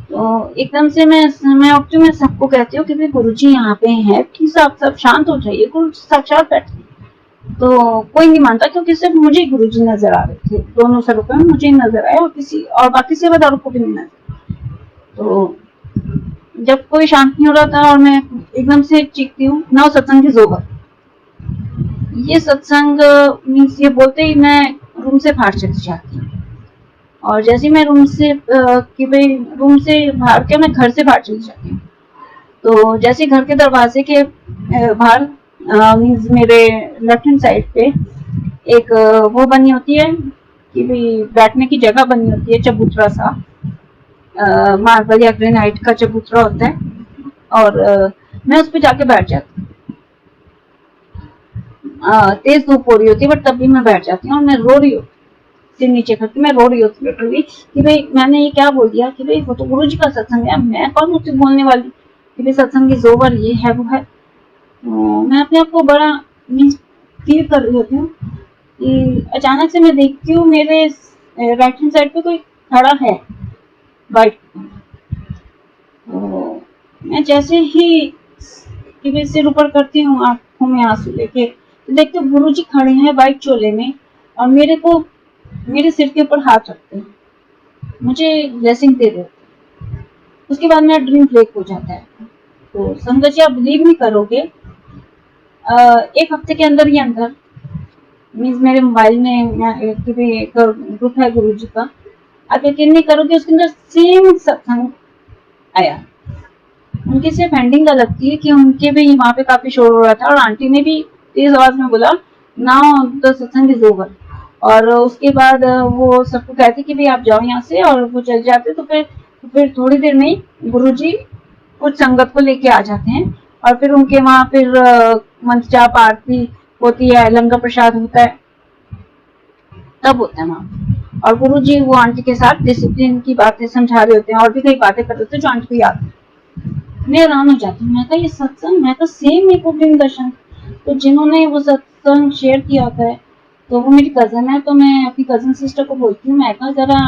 तो एकदम से मैं उठती हूँ, मैं सबको कहती हूँ कि भाई गुरुजी यहाँ पे हैं, प्लीज आप सब शांत हो जाइए, गुरु साक्षात बैठे। तो कोई नहीं मानता क्योंकि सिर्फ मुझे गुरुजी नजर आ रहे थे, दोनों स्वरूप में मुझे नजर आए और बाकी सेवादारों को भी नहीं नजर। तो जब कोई शांत नहीं हो रहा था और मैं एकदम से चीखती हूँ, नाउ सत्संग इज ओवर। ये सत्संग मीन्स ये बोलते ही मैं रूम से बाहर चली जाती हूँ। और जैसे मैं रूम से बाहर क्या, मैं घर से बाहर चली जाती हूँ। तो जैसे घर के दरवाजे के बाहर मीन्स मेरे लेफ्ट हैंड साइड पे एक वो बनी होती है कि भाई बैठने की जगह बनी होती है, चबूतरा सा मार्बल या ग्रेनाइट का चबूतरा होता है। और मैं उस पर जाके बैठ जाती हूँ। तेज धूप हो रही होती है बट तब भी मैं बैठ जाती हूँ और मैं रो रही होती, सिर नीचे करके मैं रो रही होती लिटरली कि भाई मैंने ये क्या बोल दिया, कि भाई वो तो गुरुजी का सत्संग है, मैं कौन होती बोलने वाली कि भाई सत्संग इज ओवर, ये है वो है। मैं अपने आप को बड़ा फील कर रही होती हूँ कि अचानक से मैं देखती हूँ मेरे राइट हैंड साइड पे कोई खड़ा है वाइट। तो मैं जैसे ही कि भाई सिर ऊपर करती हूँ, आंखों में आंसू लेके, तो देखते हो गुरुजी खड़े हैं वाइट चोले में और मेरे सिर के ऊपर हाथ रखते हैं, मुझे ब्लेसिंग दे रहे होते हैं। उसके बाद मेरा ड्रीम ब्रेक हो जाता है। तो संगत जी आप बिलीव नहीं करोगे, एक हफ्ते के अंदर ही अंदर मीन्स मेरे मोबाइल में एक ग्रुप है गुरुजी का, आप यकीन नहीं करोगे उसके अंदर सेम सत्संग आया। उनकी सिर्फ एंडिंग अलग थी कि उनके भी वहाँ पे काफी शोर हो रहा था और आंटी ने भी तेज आवाज में बोला नाउ द सत्संग इज ओवर। और उसके बाद वो सबको कहते कि भाई आप जाओ यहाँ से, और वो चल जाते। तो फिर थोड़ी देर में गुरुजी कुछ संगत को लेके आ जाते हैं और फिर उनके वहां फिर मंत्र जाप आरती होती है, लंगर प्रसाद होता है, तब होता है वहां। और गुरुजी वो आंटी के साथ डिसिप्लिन की बातें समझा रहे होते हैं और भी कई बातें कर रहे होते हैं जो आंटी को याद है। मैं हैरान हो जाती हूँ, मैं कहा ये सत्संग, मैं कहा सेम मेरे को दर्शन। तो जिन्होंने वो सत्संग शेयर किया होता है तो वो मेरी कजन है, तो मैं अपनी कजन सिस्टर को बोलती हूँ, मैं कहा जरा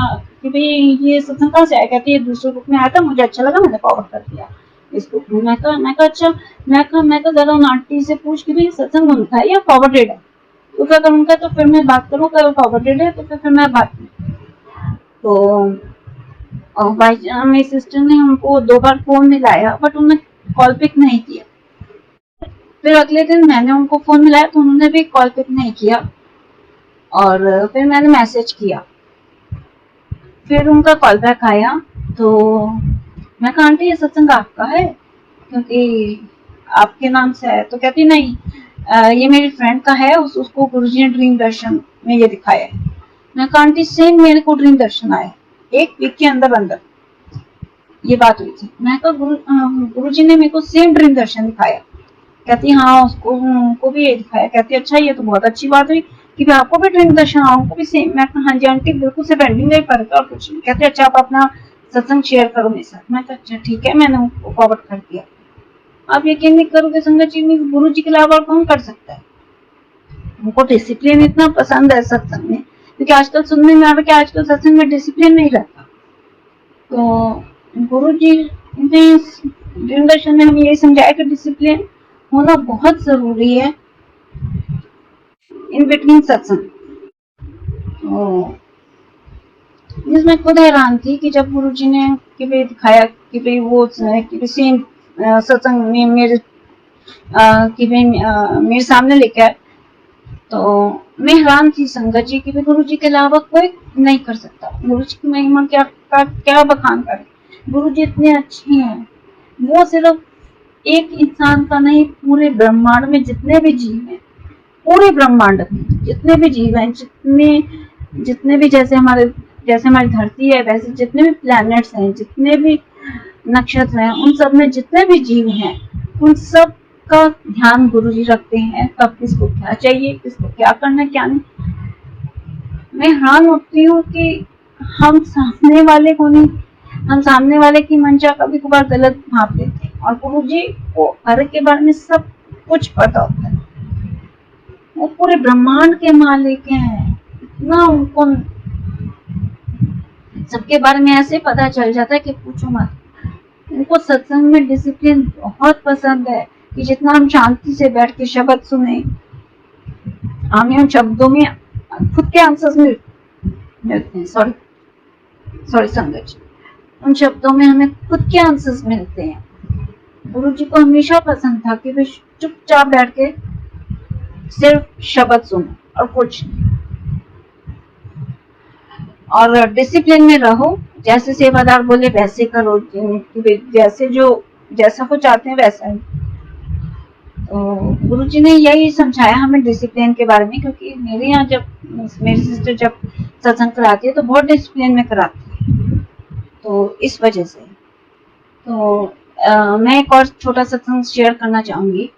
कि भाई ये सत्संग कहाँ से आया, कहती है दूसरे ग्रुप में आया था, मुझे अच्छा लगा, मैंने फॉरवर्ड कर दिया इस ग्रुप में। मैं कहा अच्छा, मैं कहा जरा उन आंटी से पूछ कि भाई सत्संग उनका है या फॉरवर्डेड है। तो क्या अगर उनका तो फिर मैं बात करूँ, अगर फॉरवर्डेड है तो फिर मैं बात करूँ। तो भाई मेरी सिस्टर ने उनको 2 बार फोन मिलाया बट उन्होंने कॉल पिक नहीं किया। फिर अगले दिन मैंने उनको फोन मिलाया तो उन्होंने भी कॉल पिक नहीं किया और फिर मैंने मैसेज किया। फिर उनका कॉल बैक आया तो मैं कहा आंटी ये सत्संग आपका है क्योंकि आपके नाम से है। तो कहती नहीं, ये मेरी फ्रेंड का है, उसको गुरुजी ने ड्रीम दर्शन में ये दिखाया है। मैं कहा आंटी सेम मेरे को ड्रीम दर्शन आया, 1 वीक के अंदर ये बात हुई थी। मैं कहा गुरुजी ने मेरे को सेम ड्रीम दर्शन दिखाया। कहती हाँ उनको भी ये दिखाया। कहती अच्छा ये तो बहुत अच्छी बात हुई कि भाई आपको भी ड्रीम दर्शन आया, उनको भी सेम। मैं कहा हाँ जी आंटी बिल्कुल से पेंडिंग है पर और कुछ नहीं। कहते अच्छा आप अपना सत्संग शेयर करो मेरे साथ। मैं कहा अच्छा ठीक है, मैंने उनको फॉरवर्ड कर दिया। आप यकीन नहीं करोगे संगत जी, गुरुजी के अलावा कौन कर सकता है। उनको डिसिप्लिन इतना पसंद है सत्संग में, क्योंकि आजकल सुनने में आ रहा है कि आजकल सत्संग में डिसिप्लिन नहीं रहता। तो गुरु जी ने ड्रीम दर्शन में हमें यही समझाया कि डिसिप्लिन होना बहुत जरूरी है इन बिटवीन सत्संग। तो जिसमें खुद हैरान थी कि जब गुरु जी ने कि भाई दिखाया कि भाई वो कि सेम सत्संग में कि भाई मेरे सामने लेके आए, तो मैं हैरान थी संगत जी कि गुरु जी के अलावा कोई नहीं कर सकता। गुरु जी की महिमा क्या बखान करे। गुरु जी इतने अच्छे हैं, वो सिर्फ एक इंसान का नहीं, पूरे ब्रह्मांड में जितने भी जीव हैं, पूरे ब्रह्मांड में जितने भी जीव हैं, जितने भी जैसे हमारी धरती है, वैसे जितने भी प्लैनेट्स हैं, जितने भी नक्षत्र हैं, उन सब में जितने भी जीव हैं, उन सब का ध्यान गुरु जी रखते हैं। कब किसको क्या चाहिए, किसको क्या करना है, क्या नहीं। मैं हैरान होती हूँ कि हम सामने वाले की मंशा कभी कभार गलत भाप लेते हैं, और गुरु जी को हर के बारे में सब कुछ पता होता है। वो पूरे ब्रह्मांड के मालिक हैं, इतना उनको सबके बारे में ऐसे पता चल जाता है कि पूछो मत। उनको सत्संग में डिसिप्लिन बहुत पसंद है कि जितना हम शांति से बैठ के शब्द सुने, हमें उन शब्दों में खुद के आंसर्स मिलते हैं। सॉरी संगत जी, उन शब्दों में हमें खुद के आंसर्स मिलते हैं। गुरु जी को हमेशा पसंद था कि वे चुपचाप बैठ के सिर्फ शब्द सुनो और कुछ नहीं, और डिसिप्लिन में रहो। जैसे सेवादार बोले वैसे करो, जैसा को चाहते हैं वैसा ही। तो गुरु जी ने यही समझाया हमें डिसिप्लिन के बारे में, क्योंकि मेरे यहाँ जब मेरी सिस्टर जब सत्संग कराती है तो बहुत डिसिप्लिन में कराती है, तो इस वजह से। तो मैं एक और छोटा सत्संग शेयर करना चाहूंगी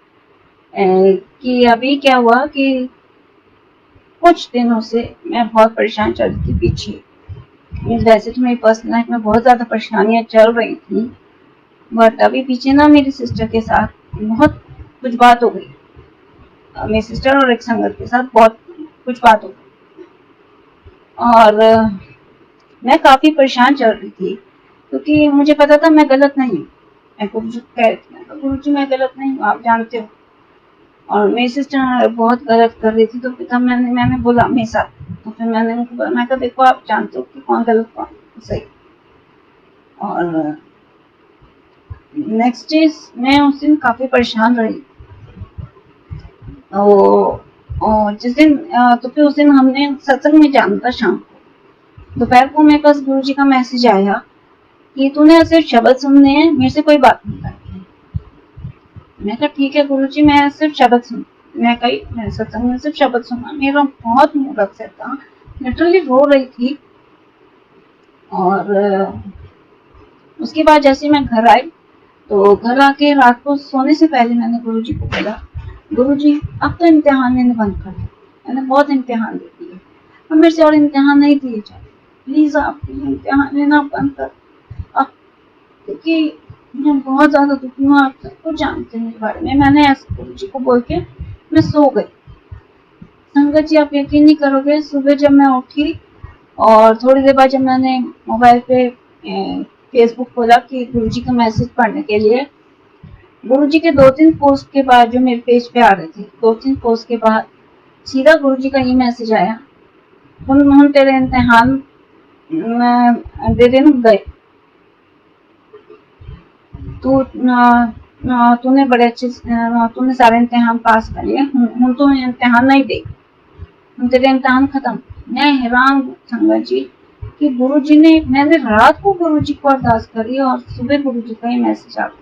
कि अभी क्या हुआ कि कुछ दिनों से मैं बहुत परेशान चल रही थी पीछे। वैसे तो मेरी पर्सनल लाइफ में बहुत ज्यादा परेशानियां चल रही थी, बट अभी पीछे ना मेरी सिस्टर के साथ बहुत कुछ बात हो गई। मेरी सिस्टर और एक संगत के साथ बहुत कुछ बात हो गई, और मैं काफी परेशान चल रही थी, क्योंकि मुझे पता था मैं गलत नहीं हूँ। मैं गुरु जी कह रही थी, गुरु जी मैं गलत नहीं हूँ, आप जानते हो। और मेरी सिस्टर बहुत गलत कर रही थी, तो तब मैंने बोला मेरे साथ, तो फिर मैंने उनको बोला, मैं कहा देखो आप जानते हो कि कौन गलत कौन सही। और नेक्स्ट डे मैं उस दिन काफी परेशान रही। जिस दिन तो फिर उस दिन हमने सत्संग में जाना था शाम को। दोपहर को मेरे पास गुरु जी का मैसेज आया कि तूने सिर्फ शब्द सुनने हैं, मेरे से कोई बात नहीं करनी। मैं कहा ठीक है गुरु जी, मैं सिर्फ शब्द सुन। मैं सत्संग में सिर्फ शब्द सुना। मेरा बहुत मूड अपसेट था, लिटरली रो रही थी। और उसके बाद जैसे मैं घर आई, तो घर आके रात को सोने से पहले मैंने गुरु जी को बोला, गुरु जी अब तो इम्तिहान लेने बंद कर दिया, मैंने बहुत इम्तिहान दे दिए, अब मेरे से और इम्तिहान नहीं दिए जाते, प्लीज आप इम्तिहान लेना बंद कर। क्योंकि मैं बहुत ज्यादा दुखी हूँ, आप सब कुछ जानते हैं मेरे बारे में। मैंने ऐसे गुरु जी को बोल के मैं सो गई। संगत जी आप यकीन नहीं करोगे, सुबह जब मैं उठी और थोड़ी देर बाद जब मैंने मोबाइल पे फेसबुक खोला कि गुरु जी का मैसेज पढ़ने के लिए, गुरु जी के 2-3 पोस्ट के बाद जो मेरे पेज पे आ रहे थे, 2-3 पोस्ट के बाद सीधा गुरु जी का ये मैसेज आया, हम तेरे इम्तिहान दे देने गए, तूने बड़े अच्छे तूने सारे इम्तिहान पास कर लिए, हम तो इम्तिहान नहीं दे, हम तेरे इम्तिहान खत्म। मैं हैरान संगत जी कि गुरु जी ने, मैंने रात को गुरु जी को अरदास करी और सुबह गुरु जी का ही मैसेज आ गया।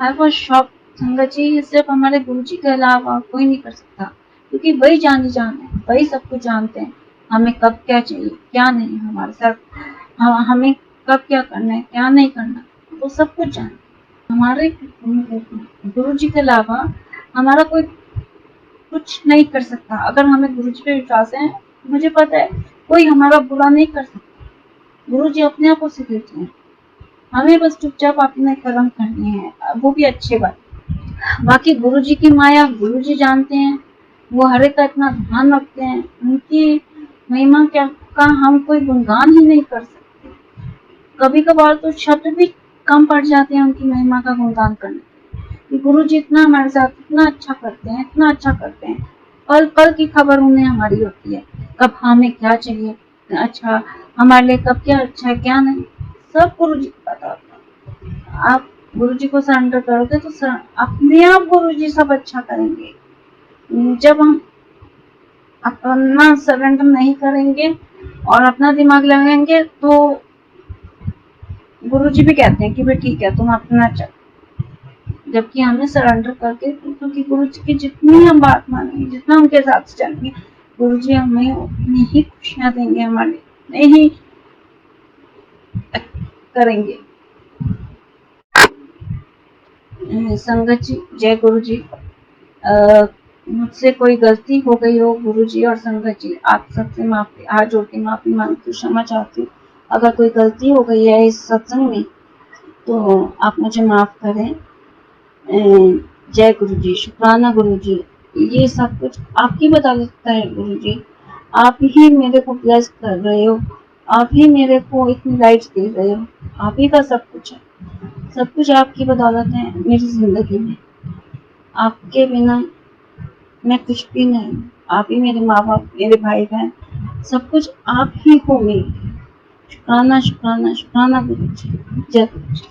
आई वाज शॉक्ड संगत जी, ये सिर्फ हमारे गुरु जी के अलावा कोई नहीं कर सकता, क्योंकि वही जान है, वही सब कुछ जानते हैं, हमें कब क्या चाहिए क्या नहीं, हमारे साथ हमें कब क्या करना है क्या नहीं करना, वो सब कुछ जानते। हमारे गुरु जी के अलावा हमारा कोई कुछ नहीं कर सकता। अगर हमें गुरु जी पे विश्वास है, मुझे पता है कोई हमारा बुरा नहीं कर सकता। गुरु जी अपने आप को सिखाते हैं, हमें बस चुपचाप अपने कर्म करने हैं, वो भी अच्छे बात। बाकी गुरु जी की माया गुरु जी जानते हैं, वो हर एक का इतना ध्यान रखते हैं, उनकी महिमा क्या का हम कोई गुणगान ही नहीं कर सकते। कभी कभार तो शब्द भी कम पड़ जाते हैं उनकी महिमा का गुणगान करने। गुरु जी इतना हमारे साथ इतना अच्छा करते हैं, इतना अच्छा करते हैं। पल पल की खबर उन्हें हमारी होती है, कब हमें क्या चाहिए, अच्छा हमारे लिए कब क्या अच्छा है क्या नहीं, सब गुरु जी को पता होता है। आप गुरु जी को सरेंडर करोगे तो अपने आप गुरु जी सब अच्छा करेंगे। जब हम अपना सरेंडर नहीं करेंगे और अपना दिमाग लगाएंगे तो गुरु जी भी कहते हैं कि भाई ठीक है तुम अपना चल, जबकि हमें सरेंडर करके, क्योंकि गुरु जी की जितनी हम बात मानेंगे, जितना उनके साथ चलेंगे, गुरु जी हमें उतनी ही खुशियां देंगे, हमारे उतने ही करेंगे। संगत जी, जय गुरु जी। मुझसे कोई गलती हो गई हो गुरु जी और संगत जी, आप सबसे माफी, हाथ जोड़ के माफी मांगती हूँ, क्षमा चाहती हूँ। अगर कोई गलती हो गई है इस सत्संग में तो आप मुझे माफ करें। जय गुरु जी, शुक्राना गुरु जी। ये सब कुछ आपकी बदौलत है गुरु जी, आप ही मेरे को ब्लेस कर रहे हो, आप ही मेरे को इतनी लाइट दे रहे हो, आप ही का सब कुछ है, सब कुछ आपकी बदौलत है मेरी जिंदगी में। आपके बिना मैं कुछ भी नहीं, आप ही मेरे माँ बाप, मेरे भाई बहन, सब कुछ आप ही हो मेरे। शुक्राना शुक्राना शुक्राना गुरु जी, जय गुरु जी।